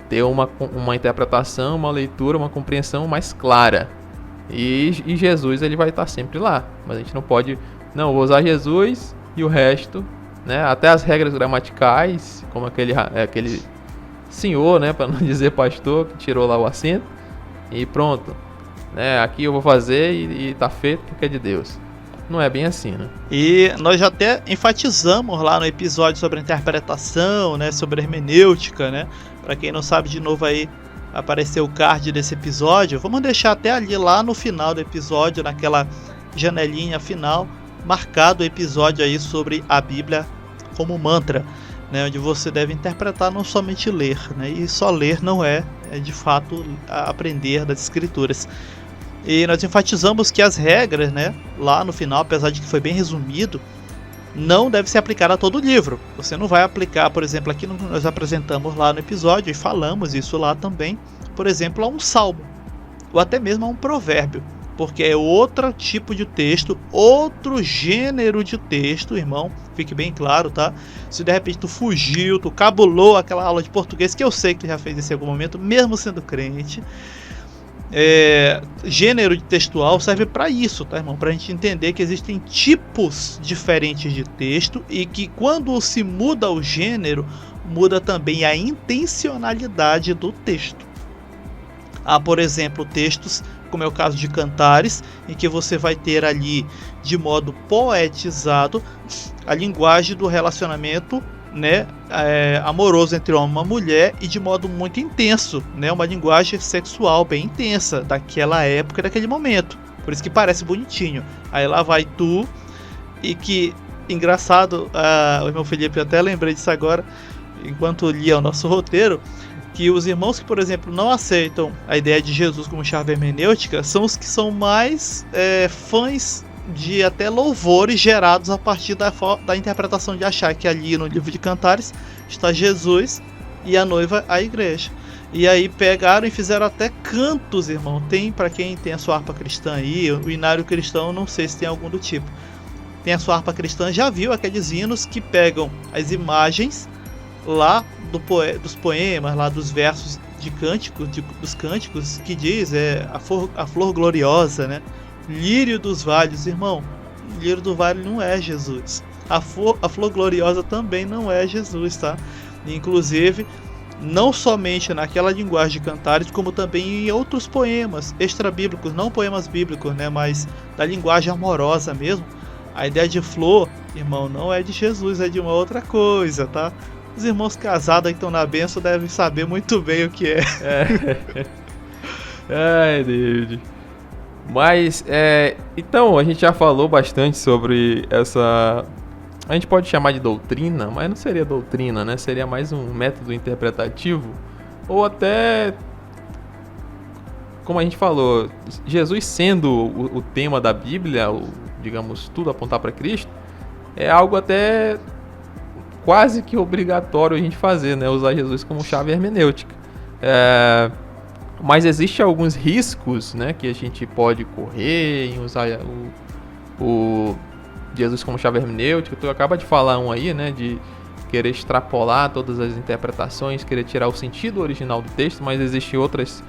ter uma interpretação, uma leitura, uma compreensão mais clara. E Jesus, ele vai estar sempre lá, mas a gente não pode... Não, vou usar Jesus e o resto, né? Até as regras gramaticais, como aquele senhor, né? Para não dizer pastor, que tirou lá o acento. E pronto, né? Aqui eu vou fazer e tá feito porque é de Deus. Não é bem assim, né? E nós já até enfatizamos lá no episódio sobre a interpretação, né? Sobre a hermenêutica, né? Para quem não sabe, de novo aí apareceu o card desse episódio. Vamos deixar até ali lá no final do episódio, naquela janelinha final, marcado o episódio aí sobre a Bíblia como mantra, né, onde você deve interpretar, não somente ler, né, e só ler não é de fato aprender das escrituras. E nós enfatizamos que as regras, né, lá no final, apesar de que foi bem resumido, não deve ser aplicada a todo o livro. Você não vai aplicar, por exemplo, aqui nós apresentamos lá no episódio e falamos isso lá também, por exemplo, a um salmo ou até mesmo a um provérbio, porque é outro tipo de texto, outro gênero de texto, irmão, fique bem claro, tá? Se de repente tu fugiu, tu cabulou aquela aula de português, que eu sei que tu já fez isso em algum momento, mesmo sendo crente, gênero de textual serve para isso, tá, irmão? Para a gente entender que existem tipos diferentes de texto e que quando se muda o gênero, muda também a intencionalidade do texto. Há, por exemplo, textos, como é o caso de Cantares, em que você vai ter ali, de modo poetizado, a linguagem do relacionamento, né, amoroso entre homem e uma mulher, e de modo muito intenso, né, uma linguagem sexual bem intensa, daquela época e daquele momento. Por isso que parece bonitinho. Aí lá vai tu, e que, engraçado, o irmão Felipe, eu até lembrei disso agora, enquanto lia o nosso roteiro, que os irmãos que, por exemplo, não aceitam a ideia de Jesus como chave hermenêutica são os que são mais fãs de até louvores gerados a partir da interpretação de achar que ali no livro de Cantares está Jesus e a noiva, a igreja. E aí pegaram e fizeram até cantos, irmão. Tem, para quem tem a sua harpa cristã aí, o inário cristão, não sei se tem algum do tipo. Tem a sua harpa cristã, já viu aqueles hinos que pegam as imagens lá dos poemas, lá dos versos de cânticos, dos cânticos, que diz a flor gloriosa, né? Lírio dos vales, irmão. Lírio do vale não é Jesus. A flor gloriosa também não é Jesus, tá? Inclusive, não somente naquela linguagem de Cantares, como também em outros poemas extra-bíblicos, não poemas bíblicos, né? Mas da linguagem amorosa mesmo. A ideia de flor, irmão, não é de Jesus, é de uma outra coisa, tá? Os irmãos casados aí que estão na bênção devem saber muito bem o que é. Ai, David. Mas, então, a gente já falou bastante sobre essa... A gente pode chamar de doutrina, mas não seria doutrina, né? Seria mais um método interpretativo. Ou até, como a gente falou, Jesus sendo o tema da Bíblia, digamos, tudo apontar para Cristo, é algo até quase que obrigatório a gente fazer, né? Usar Jesus como chave hermenêutica. Mas existem alguns riscos, né, que a gente pode correr em usar o Jesus como chave hermenêutica. Tu acaba de falar um aí, né, de querer extrapolar todas as interpretações, querer tirar o sentido original do texto, mas existem outros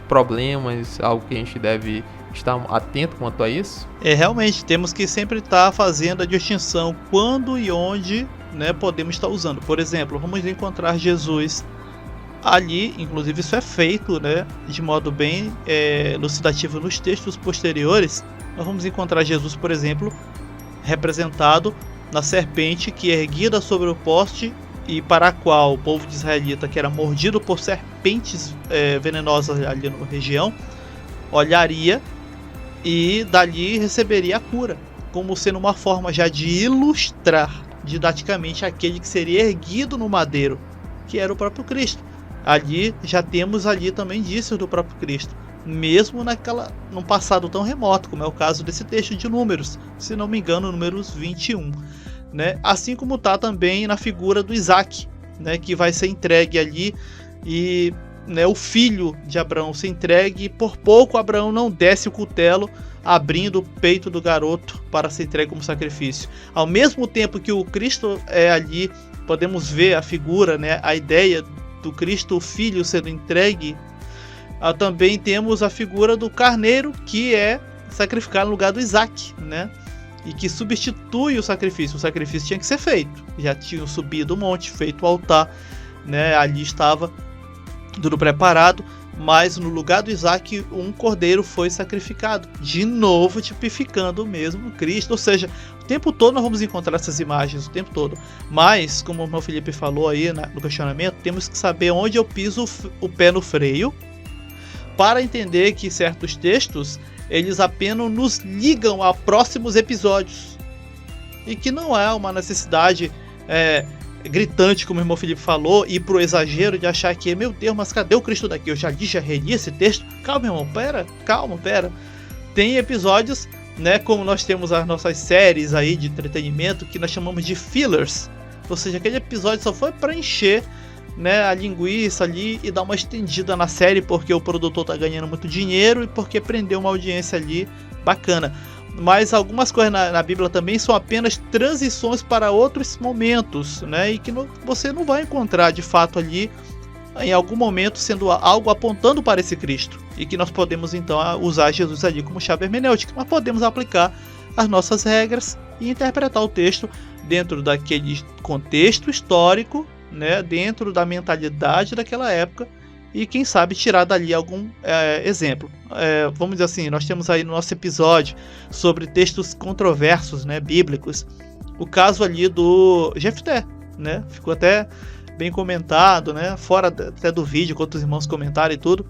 problemas, algo que a gente deve estar atento quanto a isso? Realmente, temos que sempre estar fazendo a distinção quando e onde, né, podemos estar usando. Por exemplo, vamos encontrar Jesus ali, inclusive isso é feito, né, de modo bem elucidativo nos textos posteriores. Nós vamos encontrar Jesus, por exemplo, representado na serpente que é erguida sobre o poste e para a qual o povo de israelita, que era mordido por serpentes venenosas ali na região, olharia e dali receberia a cura, como sendo uma forma já de ilustrar didaticamente aquele que seria erguido no madeiro, que era o próprio Cristo. Ali já temos ali também indícios do próprio Cristo, mesmo num passado tão remoto, como é o caso desse texto de Números, se não me engano, Números 21, né? Assim como está também na figura do Isaac, né, que vai ser entregue ali e, né, o filho de Abraão se entregue, e por pouco Abraão não desce o cutelo, abrindo o peito do garoto para ser entregue como sacrifício. Ao mesmo tempo que o Cristo é ali, podemos ver a figura, né, a ideia do Cristo, o Filho, sendo entregue. Também temos a figura do carneiro, que é sacrificado no lugar do Isaac, né? E que substitui o sacrifício. O sacrifício tinha que ser feito. Já tinham subido o monte, feito o altar, né? Ali estava tudo preparado, mas no lugar do Isaac, um cordeiro foi sacrificado. De novo, tipificando o mesmo Cristo. Ou seja, o tempo todo nós vamos encontrar essas imagens, o tempo todo. Mas, como o irmão Felipe falou aí no questionamento, temos que saber onde eu piso o pé no freio, para entender que certos textos, eles apenas nos ligam a próximos episódios. E que não é uma necessidade gritante, como o irmão Felipe falou, ir pro exagero de achar que, meu Deus, mas cadê o Cristo daqui? Eu já reli esse texto. Calma, irmão, pera. Tem episódios, né, como nós temos as nossas séries aí de entretenimento, que nós chamamos de fillers. Ou seja, aquele episódio só foi para encher, né, a linguiça ali e dar uma estendida na série, porque o produtor tá ganhando muito dinheiro e porque prendeu uma audiência ali bacana. Mas algumas coisas na Bíblia também são apenas transições para outros momentos, né, e que você não vai encontrar de fato ali em algum momento sendo algo apontando para esse Cristo, e que nós podemos então usar Jesus ali como chave hermenêutica. Nós podemos aplicar as nossas regras e interpretar o texto dentro daquele contexto histórico, né, dentro da mentalidade daquela época, e quem sabe tirar dali algum exemplo. Vamos dizer assim, nós temos aí no nosso episódio sobre textos controversos, né, bíblicos, o caso ali do Jefté, né, ficou até bem comentado, né, fora até do vídeo, quando os irmãos comentaram e tudo,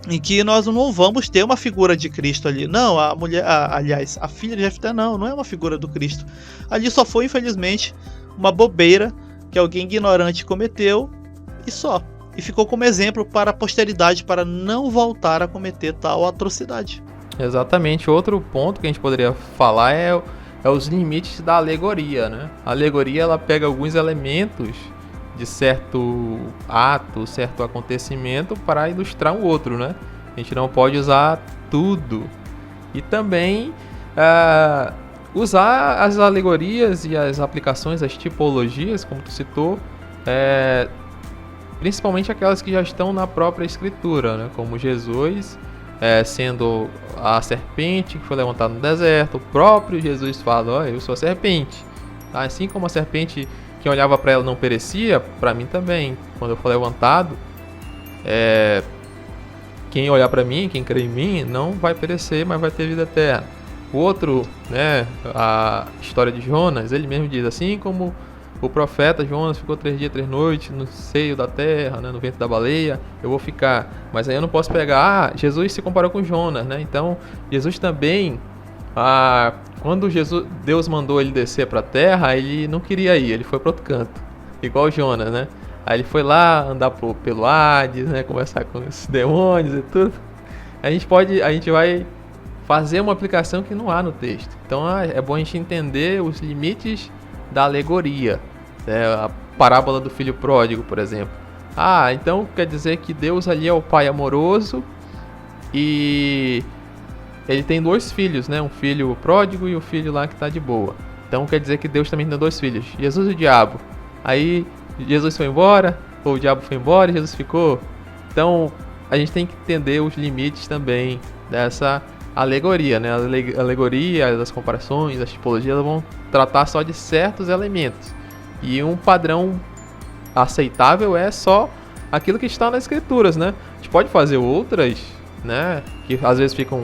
em que nós não vamos ter uma figura de Cristo ali. Não, a mulher, aliás, a filha de Jefté não é uma figura do Cristo. Ali só foi, infelizmente, uma bobeira que alguém ignorante cometeu e só. E ficou como exemplo para a posteridade, para não voltar a cometer tal atrocidade. Exatamente. Outro ponto que a gente poderia falar é os limites da alegoria, né? A alegoria, ela pega alguns elementos de certo ato, certo acontecimento para ilustrar um outro, né? A gente não pode usar tudo. E também usar as alegorias e as aplicações, as tipologias, como tu citou, principalmente aquelas que já estão na própria escritura, né? Como Jesus sendo a serpente que foi levantada no deserto. O próprio Jesus fala, eu sou a serpente. Assim como a serpente, quem olhava para ela não perecia, para mim também, quando eu for levantado, quem olhar para mim, quem crê em mim, não vai perecer, mas vai ter vida eterna. O outro, né, a história de Jonas, ele mesmo diz, assim como o profeta Jonas ficou 3 dias, 3 noites no seio da terra, né, no ventre da baleia, eu vou ficar. Mas aí eu não posso pegar, Jesus se comparou com Jonas, né? Então, Jesus também, quando Deus mandou ele descer para a terra, ele não queria ir, ele foi para outro canto, igual Jonas, né? Aí ele foi lá andar pelo Hades, né, conversar com os demônios e tudo. A gente vai fazer uma aplicação que não há no texto. Então é bom a gente entender os limites da alegoria. A parábola do filho pródigo, por exemplo. Então quer dizer que Deus ali é o pai amoroso e ele tem 2 filhos, né? Um filho pródigo e o filho lá que está de boa. Então quer dizer que Deus também tem 2 filhos, Jesus e o diabo. Aí Jesus foi embora, ou o diabo foi embora e Jesus ficou. Então a gente tem que entender os limites também dessa alegoria, né? A alegoria, as comparações, as tipologias, elas vão tratar só de certos elementos. E um padrão aceitável é só aquilo que está nas escrituras, né? A gente pode fazer outras, né? Que às vezes ficam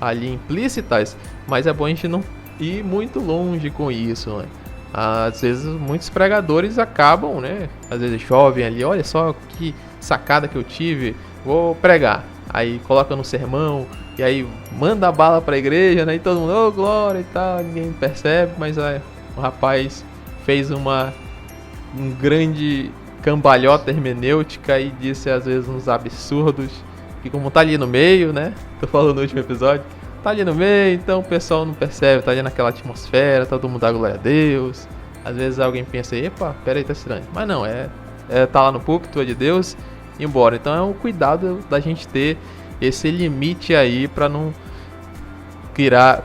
ali implícitas, mas é bom a gente não ir muito longe com isso, né? Às vezes muitos pregadores acabam, né? Às vezes jovem ali, olha só que sacada que eu tive, vou pregar. Aí coloca no sermão, e aí manda a bala pra igreja, né? E todo mundo, oh, glória e tal, ninguém percebe, mas aí, o rapaz fez um grande cambalhota hermenêutica e disse às vezes uns absurdos, que como tá ali no meio, né? Tô falando no último episódio, tá ali no meio, então o pessoal não percebe, tá ali naquela atmosfera, todo mundo dá glória a Deus. Às vezes alguém pensa, epa, peraí, tá estranho. Mas não, tá lá no púlpito, é de Deus, e embora. Então é um cuidado da gente ter esse limite aí pra não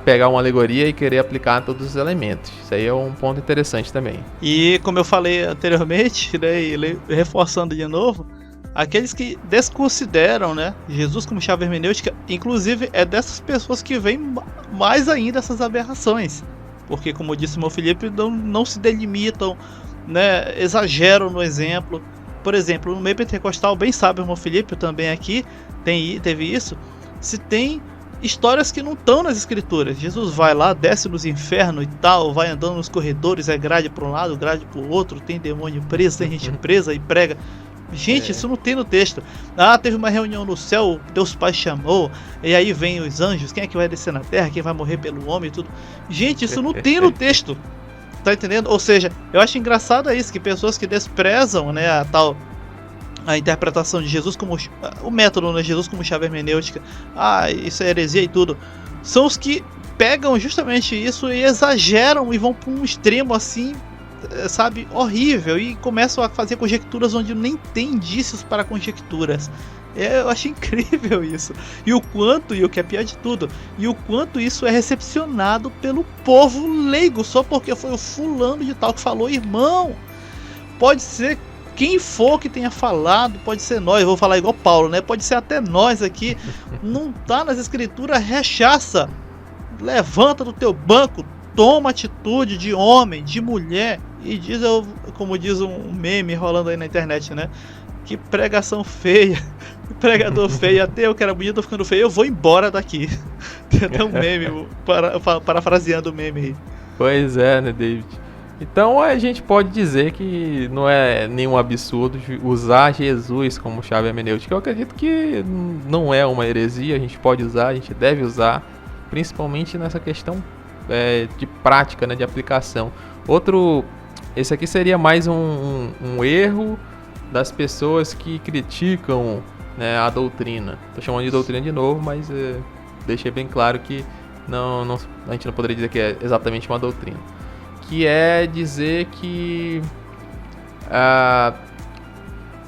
pegar uma alegoria e querer aplicar todos os elementos. Isso aí é um ponto interessante também. E como eu falei anteriormente, né, e reforçando de novo, aqueles que desconsideram, né, Jesus como chave hermenêutica, inclusive é dessas pessoas que vêm mais ainda essas aberrações. Porque, como disse o meu Felipe, não se delimitam, né, exageram no exemplo. Por exemplo, no meio pentecostal, bem sabe o meu Felipe, também aqui teve isso, se tem histórias que não estão nas escrituras. Jesus vai lá, desce nos infernos e tal, vai andando nos corredores, é grade para um lado, grade para o outro, tem demônio preso, tem gente presa e prega. Gente, isso não tem no texto. Ah, teve uma reunião no céu, Deus Pai chamou, e aí vem os anjos, quem é que vai descer na terra, quem vai morrer pelo homem e tudo. Gente, isso não tem no texto. Tá entendendo? Ou seja, eu acho engraçado isso, que pessoas que desprezam, né, a interpretação de Jesus como o método, né, Jesus como chave hermenêutica, isso é heresia e tudo, são os que pegam justamente isso e exageram e vão para um extremo assim, sabe, horrível, e começam a fazer conjecturas onde nem tem indícios para conjecturas. Eu acho incrível isso. E o que é pior de tudo, e o quanto isso é recepcionado pelo povo leigo, só porque foi o fulano de tal que falou. Irmão, pode ser quem for que tenha falado, pode ser nós, eu vou falar igual Paulo, né? Pode ser até nós aqui. Não tá nas escrituras, rechaça. Levanta do teu banco, toma atitude de homem, de mulher. E diz, como diz um meme rolando aí na internet, né? Que pregação feia, pregador feio, até eu que era bonito tô ficando feio, eu vou embora daqui. Tem até um meme, parafraseando o meme aí. Pois é, né, David? Então a gente pode dizer que não é nenhum absurdo usar Jesus como chave hermenêutica. Eu acredito que não é uma heresia, a gente pode usar, a gente deve usar, principalmente nessa questão de prática, né, de aplicação. Esse aqui seria mais um erro das pessoas que criticam, né, a doutrina. Estou chamando de doutrina de novo, mas deixei bem claro que a gente não poderia dizer que é exatamente uma doutrina. Que é dizer que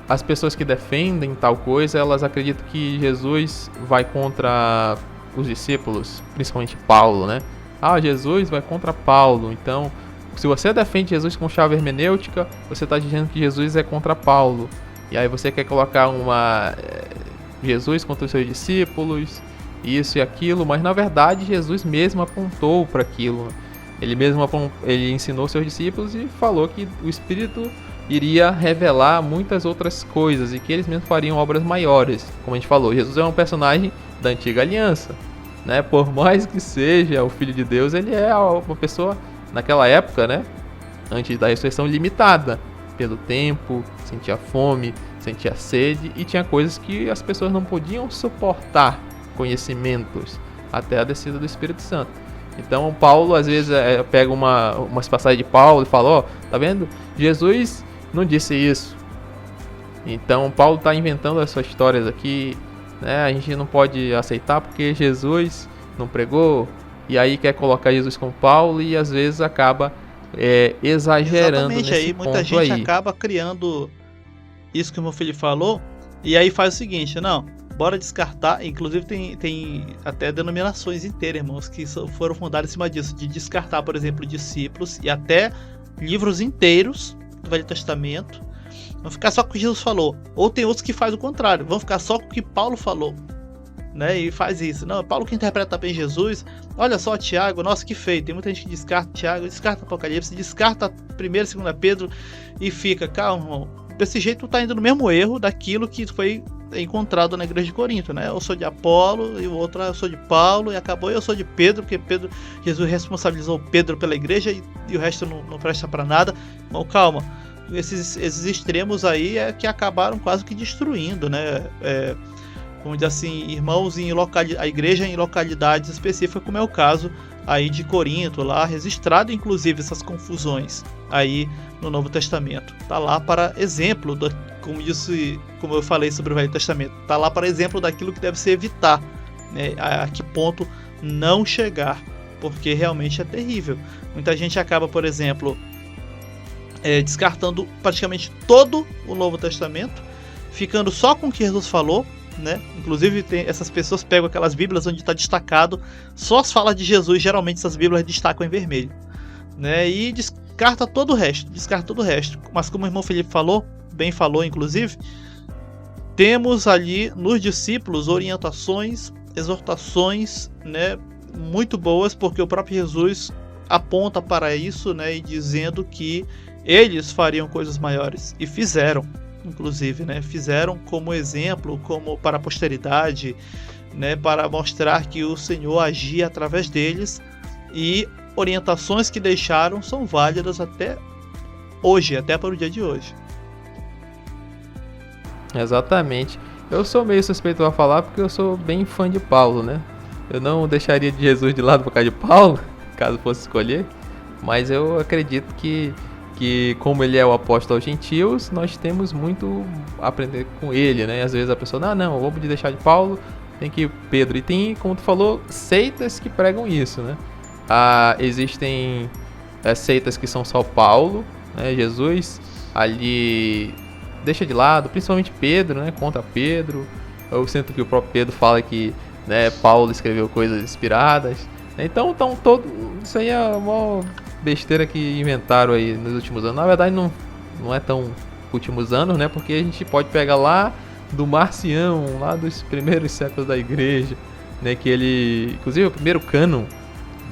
as pessoas que defendem tal coisa, elas acreditam que Jesus vai contra os discípulos, principalmente Paulo, né? Jesus vai contra Paulo, então se você defende Jesus com chave hermenêutica, você está dizendo que Jesus é contra Paulo. E aí você quer colocar Jesus contra os seus discípulos, isso e aquilo, mas na verdade Jesus mesmo apontou para aquilo. Ele ensinou seus discípulos e falou que o Espírito iria revelar muitas outras coisas e que eles mesmos fariam obras maiores. Como a gente falou, Jesus é um personagem da antiga aliança, né? Por mais que seja o Filho de Deus, ele é uma pessoa, naquela época, né, antes da ressurreição, limitada pelo tempo, sentia fome, sentia sede e tinha coisas que as pessoas não podiam suportar, conhecimentos, até a descida do Espírito Santo. Então Paulo às vezes pega umas passagens de Paulo e fala, tá vendo? Jesus não disse isso. Então Paulo está inventando essas histórias aqui, né? A gente não pode aceitar porque Jesus não pregou, e aí quer colocar Jesus com Paulo e às vezes acaba exagerando. Exatamente, nesse ponto muita gente acaba criando isso que o meu filho falou, e aí faz o seguinte, bora descartar. Inclusive tem até denominações inteiras, irmãos, que foram fundadas em cima disso, de descartar, por exemplo, discípulos e até livros inteiros do Velho Testamento. Vão ficar só com o que Jesus falou. Ou tem outros que fazem o contrário, vão ficar só com o que Paulo falou. né, e faz isso. Não, Paulo que interpreta bem Jesus. Olha só Tiago, nossa, que feio. Tem muita gente que descarta Tiago, descarta Apocalipse, descarta 1º e 2 Pedro e fica, calma, irmão. Desse jeito tá indo no mesmo erro daquilo que foi encontrado na igreja de Corinto, né? Eu sou de Apolo e o outro eu sou de Paulo e acabou eu sou de Pedro, porque Jesus responsabilizou Pedro pela igreja e o resto não presta para nada. Então, calma. Esses extremos aí é que acabaram quase que destruindo, né? Como diz assim, irmãos a igreja em localidades específicas, como é o caso aí de Corinto, lá registrado inclusive essas confusões aí no Novo Testamento. Tá lá para exemplo, como eu falei sobre o Velho Testamento, tá lá para exemplo daquilo que deve se evitar, né? A que ponto não chegar, porque realmente é terrível. Muita gente acaba, por exemplo, descartando praticamente todo o Novo Testamento, ficando só com o que Jesus falou, né? Inclusive essas pessoas pegam aquelas bíblias onde está destacado só as falas de Jesus, geralmente essas bíblias destacam em vermelho, né? E descarta todo o resto. Mas como o irmão Felipe bem falou inclusive, temos ali nos discípulos orientações, exortações, né, muito boas, porque o próprio Jesus aponta para isso, né, e dizendo que eles fariam coisas maiores, e fizeram, inclusive, né, fizeram como exemplo, como para a posteridade, né, para mostrar que o Senhor agia através deles, e orientações que deixaram são válidas até hoje, até para o dia de hoje. Exatamente. Eu sou meio suspeito a falar porque eu sou bem fã de Paulo, né? Eu não deixaria de Jesus de lado por causa de Paulo, caso fosse escolher, mas eu acredito que como ele é o apóstolo aos gentios, nós temos muito a aprender com ele, né? Às vezes a pessoa, não, vamos deixar de Paulo, tem que ir Pedro. E tem, como tu falou, seitas que pregam isso, né? Existem seitas que são só Paulo, né? Jesus ali deixa de lado, principalmente Pedro, né? Contra Pedro. Eu sinto que o próprio Pedro fala que, né, Paulo escreveu coisas inspiradas. Então isso aí é uma besteira que inventaram aí nos últimos anos. Na verdade não é tão últimos anos, né? Porque a gente pode pegar lá do Marcião, lá dos primeiros séculos da igreja, né? Que ele, inclusive o primeiro cânon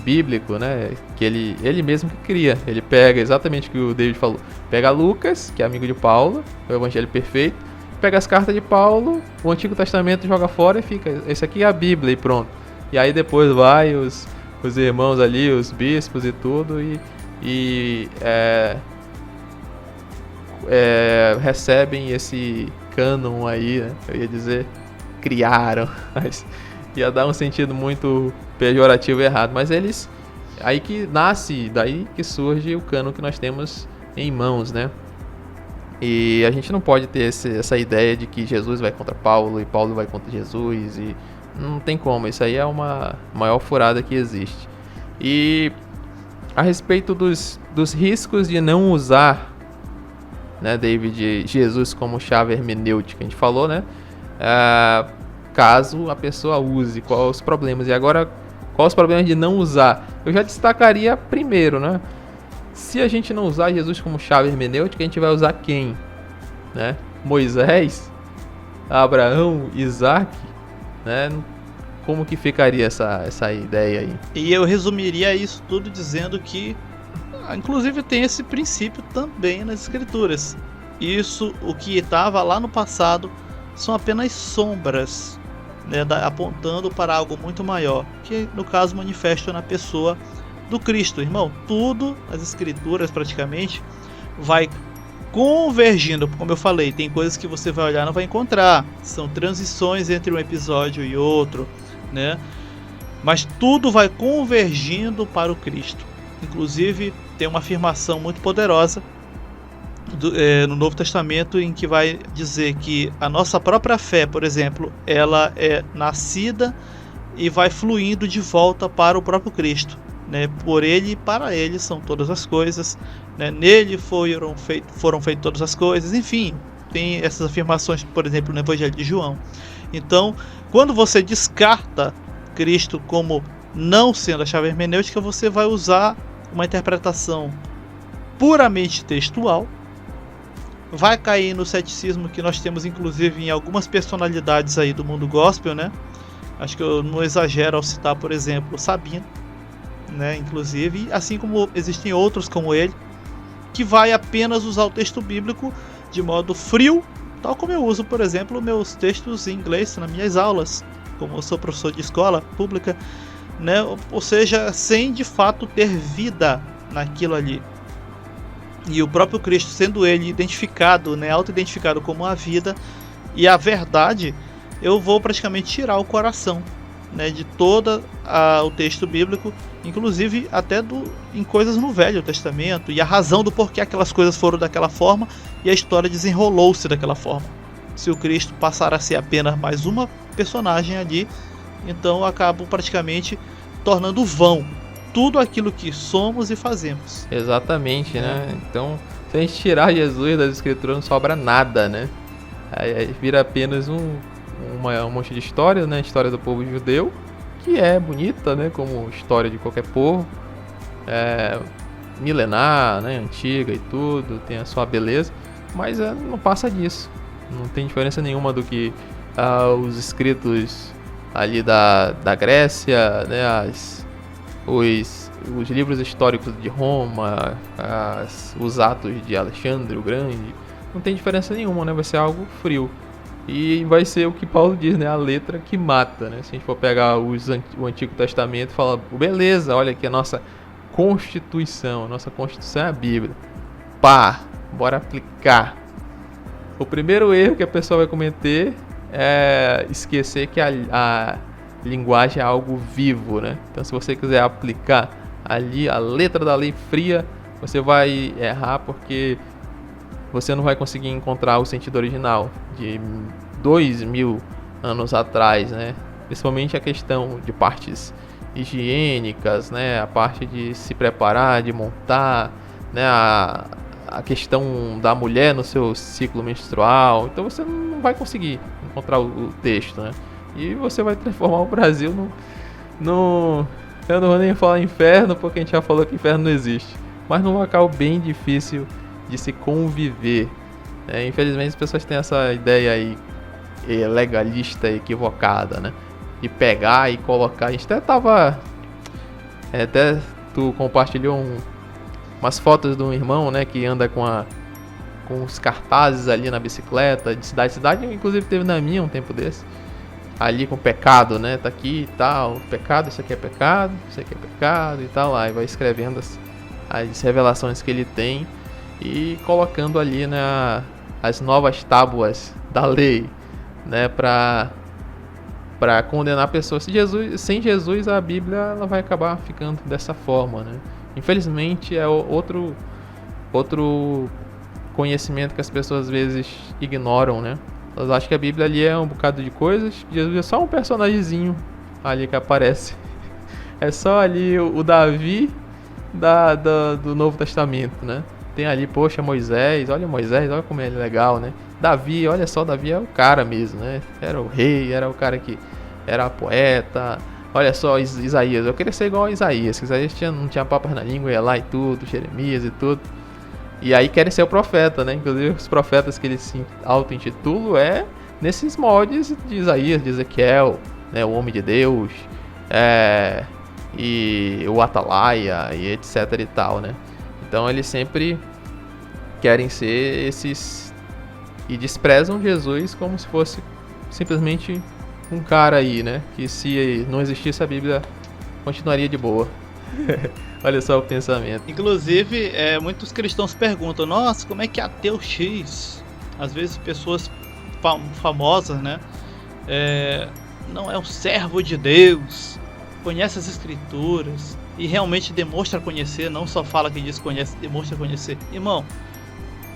bíblico, né? Que ele mesmo que cria. Ele pega exatamente o que o David falou. Pega Lucas, que é amigo de Paulo, o Evangelho perfeito. Pega as cartas de Paulo, o Antigo Testamento joga fora e fica, esse aqui é a Bíblia e pronto. E aí depois vai os irmãos ali, os bispos e tudo, e recebem esse cânon aí, né? Eu ia dizer, criaram, mas ia dar um sentido muito pejorativo e errado. Mas eles, aí que nasce, daí que surge o cânon que nós temos em mãos, né? E a gente não pode ter essa ideia de que Jesus vai contra Paulo e Paulo vai contra Jesus, e não tem como, isso aí é uma maior furada que existe. E a respeito dos riscos de não usar, né, David, Jesus como chave hermenêutica, a gente falou, né, caso a pessoa use, quais os problemas, e agora quais os problemas de não usar. Eu já destacaria primeiro, né, se a gente não usar Jesus como chave hermenêutica, a gente vai usar quem? Né? Moisés, Abraão, Isaac, né? Como que ficaria essa ideia aí? E eu resumiria isso tudo dizendo que, inclusive, tem esse princípio também nas escrituras. Isso, o que estava lá no passado, são apenas sombras, né, apontando para algo muito maior, que no caso manifesta na pessoa do Cristo. Irmão, tudo nas escrituras praticamente vai convergindo, como eu falei, tem coisas que você vai olhar e não vai encontrar, são transições entre um episódio e outro, né? Mas tudo vai convergindo para o Cristo. Inclusive tem uma afirmação muito poderosa no Novo Testamento, em que vai dizer que a nossa própria fé, por exemplo, ela é nascida e vai fluindo de volta para o próprio Cristo, né? Por ele e para ele são todas as coisas, né? Nele foram feitas todas as coisas. Enfim, tem essas afirmações, por exemplo, no Evangelho de João. Então, quando você descarta Cristo como não sendo a chave hermenêutica, você vai usar uma interpretação puramente textual, vai cair no ceticismo que nós temos inclusive em algumas personalidades aí do mundo gospel, né? Acho que eu não exagero ao citar, por exemplo, Sabino, né? Inclusive, assim como existem outros como ele, que vai apenas usar o texto bíblico de modo frio, tal como eu uso, por exemplo, meus textos em inglês nas minhas aulas, como eu sou professor de escola pública, né? Ou seja, sem de fato ter vida naquilo ali. E o próprio Cristo, sendo ele identificado, né, auto-identificado como a vida e a verdade, eu vou praticamente tirar o coração, né, de todo o texto bíblico, inclusive até em coisas no Velho Testamento, e a razão do porquê aquelas coisas foram daquela forma e a história desenrolou-se daquela forma. Se o Cristo passar a ser apenas mais uma personagem ali, então eu acabo praticamente tornando vão tudo aquilo que somos e fazemos. Exatamente, né? Então, se a gente tirar Jesus das escrituras, não sobra nada, né? Aí vira apenas um monte de histórias, né? História do povo judeu, que é bonita, né? Como história de qualquer povo. Milenar, né? Antiga e tudo, tem a sua beleza. Mas não passa disso. Não tem diferença nenhuma do que os escritos ali da Grécia, né? Os livros históricos de Roma, os atos de Alexandre o Grande, não tem diferença nenhuma, né? Vai ser algo frio. E vai ser o que Paulo diz, né? A letra que mata, né? Se a gente for pegar o Antigo Testamento e falar, beleza, olha aqui a nossa Constituição. A nossa Constituição é a Bíblia. Pá, bora aplicar. O primeiro erro que a pessoa vai cometer é esquecer que a linguagem é algo vivo, né? Então, se você quiser aplicar ali a letra da lei fria, você vai errar, porque você não vai conseguir encontrar o sentido original de 2000 anos atrás, né? Principalmente a questão de partes higiênicas, né? A parte de se preparar, de montar, né? A questão da mulher no seu ciclo menstrual. Então você não vai conseguir encontrar o texto, né? E você vai transformar o Brasil no... Eu não vou nem falar inferno, porque a gente já falou que inferno não existe. Mas num local bem difícil de se conviver. Infelizmente as pessoas têm essa ideia aí legalista equivocada, né? De pegar e colocar. A gente até tava... até tu compartilhou umas fotos de um irmão, né? Que anda com os cartazes ali na bicicleta, de cidade em cidade. Inclusive teve na minha um tempo desse. Ali com pecado, né? Tá aqui e tal. Pecado, isso aqui é pecado, isso aqui é pecado e tal. Aí vai escrevendo as revelações que ele tem e colocando ali, né, as novas tábuas da lei, né? Pra condenar pessoas. Sem Jesus, a Bíblia ela vai acabar ficando dessa forma, né? Infelizmente é outro conhecimento que as pessoas às vezes ignoram, né? Elas acham que a Bíblia ali é um bocado de coisas. Jesus é só um personagemzinho ali que aparece. É só ali o Davi do Novo Testamento, né? Tem ali, poxa, Moisés, olha como ele é legal, né? Davi, olha só, Davi é o cara mesmo, né? Era o rei, era o cara que era poeta. Olha só, Isaías, eu queria ser igual a Isaías. Isaías não tinha papas na língua, ia lá e tudo, Jeremias e tudo. E aí querem ser o profeta, né? Inclusive os profetas que eles se auto-intitulam nesses moldes de Isaías, de Ezequiel, né? O homem de Deus, e o Atalaia, e etc e tal, né? Então eles sempre querem ser esses e desprezam Jesus como se fosse simplesmente um cara aí, né? Que se não existisse a Bíblia, continuaria de boa. Olha só o pensamento. Inclusive, muitos cristãos perguntam, nossa, como é que ateu X? Às vezes pessoas famosas, né? Não é um servo de Deus, conhece as escrituras e realmente demonstra conhecer, não só fala que diz conhece, demonstra conhecer. Irmão,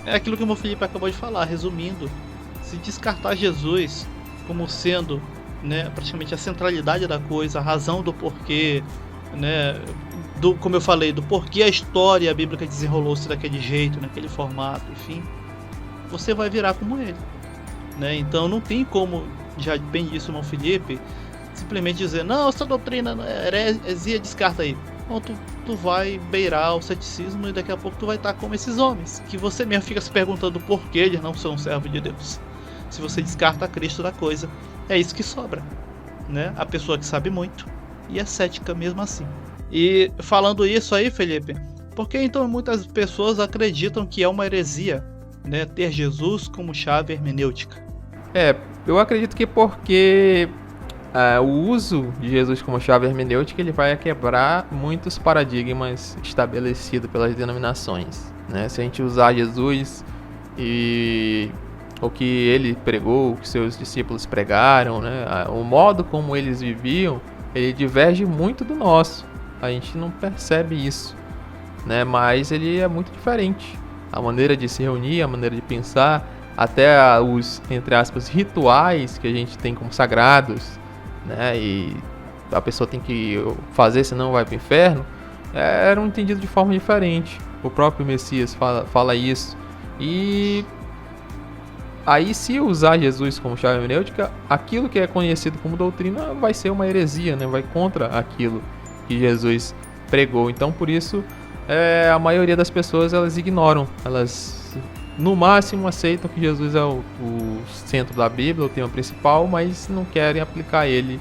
é aquilo que o meu Felipe acabou de falar, resumindo. Se descartar Jesus como sendo, né, praticamente a centralidade da coisa, a razão do porquê, né, como eu falei, do porquê a história bíblica desenrolou-se daquele jeito, naquele formato, enfim, você vai virar como ele, né? Então não tem como, já bem disse o irmão Felipe, simplesmente dizer, não, essa doutrina é heresia, descarta aí. Então tu vai beirar o ceticismo e daqui a pouco tu vai estar como esses homens, que você mesmo fica se perguntando por que eles não são servos de Deus. Se você descarta Cristo da coisa, é isso que sobra, né? A pessoa que sabe muito e é cética mesmo assim. E falando isso aí, Felipe, por que então muitas pessoas acreditam que é uma heresia, né, ter Jesus como chave hermenêutica? Eu acredito que porque o uso de Jesus como chave hermenêutica ele vai quebrar muitos paradigmas estabelecidos pelas denominações, né? Se a gente usar Jesus e o que ele pregou, o que seus discípulos pregaram, né? O modo como eles viviam, ele diverge muito do nosso. A gente não percebe isso, né? Mas ele é muito diferente. A maneira de se reunir, a maneira de pensar, até os, entre aspas, rituais que a gente tem como sagrados, né? E a pessoa tem que fazer, senão vai para o inferno, eram entendidos de forma diferente. O próprio Messias fala isso. E aí, se usar Jesus como chave hermenêutica, aquilo que é conhecido como doutrina vai ser uma heresia, né? Vai contra aquilo que Jesus pregou. Então, por isso, a maioria das pessoas elas ignoram. Elas, no máximo, aceitam que Jesus é o centro da Bíblia, o tema principal, mas não querem aplicar ele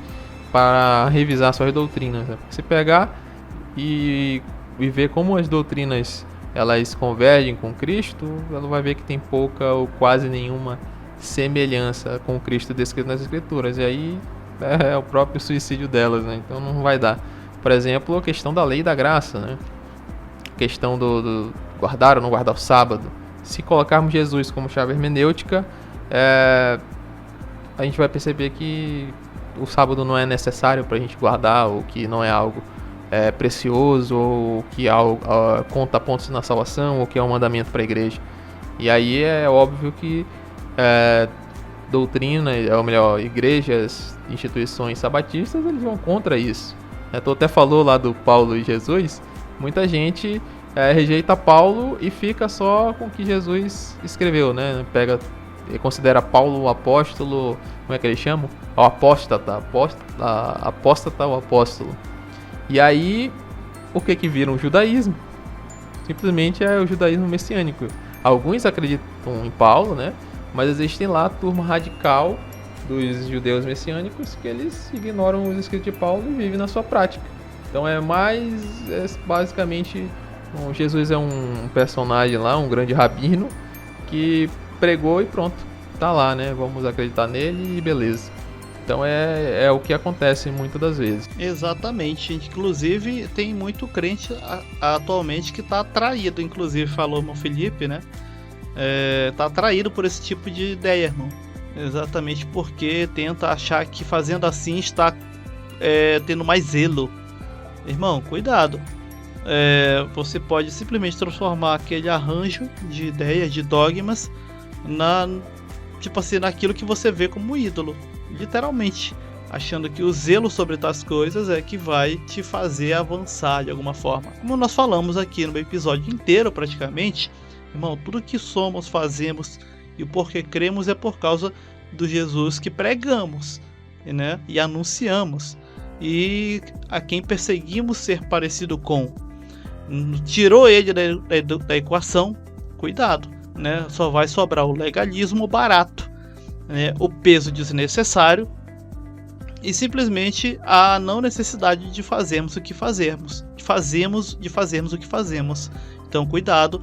para revisar suas doutrinas, né? Se pegar e ver como as doutrinas elas convergem com Cristo, ela vai ver que tem pouca ou quase nenhuma semelhança com o Cristo descrito nas Escrituras. E aí é o próprio suicídio delas, né? Então não vai dar. Por exemplo, a questão da lei e da graça, né? A questão do guardar ou não guardar o sábado. Se colocarmos Jesus como chave hermenêutica, a gente vai perceber que o sábado não é necessário para a gente guardar, ou que não é algo precioso, ou que conta pontos na salvação, ou que é um mandamento para a igreja. E aí é óbvio que doutrina, ou melhor, igrejas, instituições sabatistas, eles vão contra isso. Tu até falou lá do Paulo e Jesus. Muita gente rejeita Paulo e fica só com o que Jesus escreveu, né? Considera Paulo o apóstolo, como é que eles chamam? O apóstata o apóstolo. E aí, o que vira um judaísmo? Simplesmente é o judaísmo messiânico. Alguns acreditam em Paulo, né? Mas existem lá a turma radical dos judeus messiânicos que eles ignoram os escritos de Paulo e vivem na sua prática. Então basicamente, Jesus é um personagem lá, um grande rabino, que pregou e pronto, tá lá, né? Vamos acreditar nele e beleza. Então é o que acontece muitas das vezes. Exatamente. Inclusive tem muito crente atualmente que está atraído, inclusive falou o Felipe, né? Tá atraído por esse tipo de ideia, irmão. Exatamente porque tenta achar que fazendo assim está tendo mais zelo. Irmão, cuidado. Você pode simplesmente transformar aquele arranjo de ideias, de dogmas, naquilo que você vê como ídolo. Literalmente, achando que o zelo sobre tais coisas é que vai te fazer avançar de alguma forma. Como nós falamos aqui no episódio inteiro praticamente, irmão, tudo que somos, fazemos e o porquê cremos é por causa do Jesus que pregamos, né? E anunciamos. E a quem perseguimos ser parecido com. Tirou ele da equação, cuidado, né? Só vai sobrar o legalismo barato, né? O peso desnecessário e simplesmente a não necessidade de fazermos o que fazemos, de fazermos o que fazemos. Então cuidado,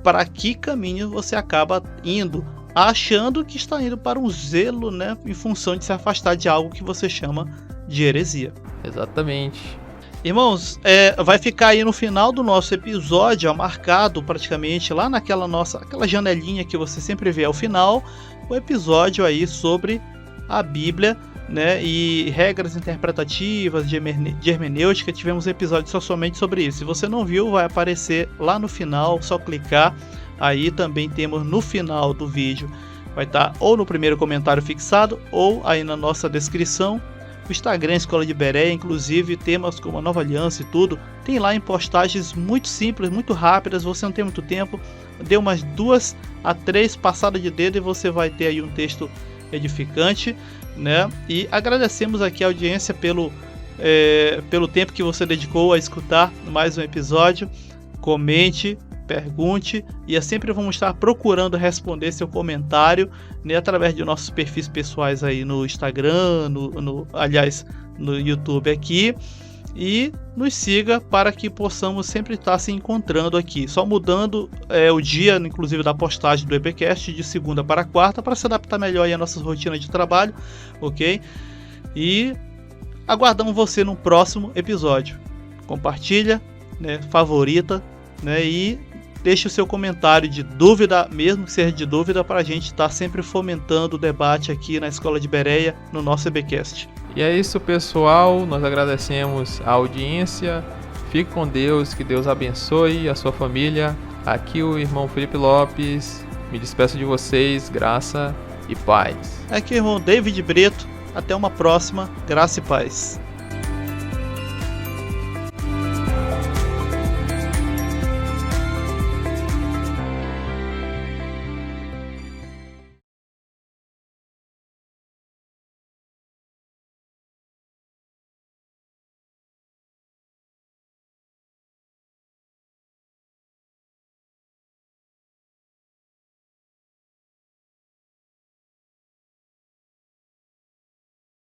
para que caminho você acaba indo, achando que está indo para um zelo, né, em função de se afastar de algo que você chama de heresia. Exatamente. Irmãos, vai ficar aí no final do nosso episódio, marcado praticamente lá aquela janelinha que você sempre vê ao final, o episódio aí sobre a Bíblia, né, e regras interpretativas de hermenêutica. Tivemos um episódio somente sobre isso. Se você não viu, vai aparecer lá no final, só clicar. Aí também temos no final do vídeo, vai estar ou no primeiro comentário fixado ou aí na nossa descrição. O Instagram Escola de Bereia, inclusive temas como a Nova Aliança e tudo, tem lá em postagens muito simples, muito rápidas. Você não tem muito tempo, dê umas 2 a 3 passadas de dedo e você vai ter aí um texto edificante, né? E agradecemos aqui a audiência pelo tempo que você dedicou a escutar mais um episódio. Comente, pergunte, e sempre vamos estar procurando responder seu comentário, né, através de nossos perfis pessoais aí no Instagram, aliás, no YouTube aqui, e nos siga para que possamos sempre estar se encontrando aqui, só mudando o dia, inclusive, da postagem do EBcast de segunda para quarta, para se adaptar melhor aí à nossa rotina de trabalho, ok? E aguardamos você no próximo episódio. Compartilha, né, favorita, né, e deixe o seu comentário de dúvida, mesmo que seja de dúvida, para a gente estar sempre fomentando o debate aqui na Escola de Bereia, no nosso EBcast. E é isso, pessoal, nós agradecemos a audiência, fique com Deus, que Deus abençoe a sua família. Aqui o irmão Felipe Lopes, me despeço de vocês, graça e paz. Aqui o irmão David Brito, até uma próxima, graça e paz.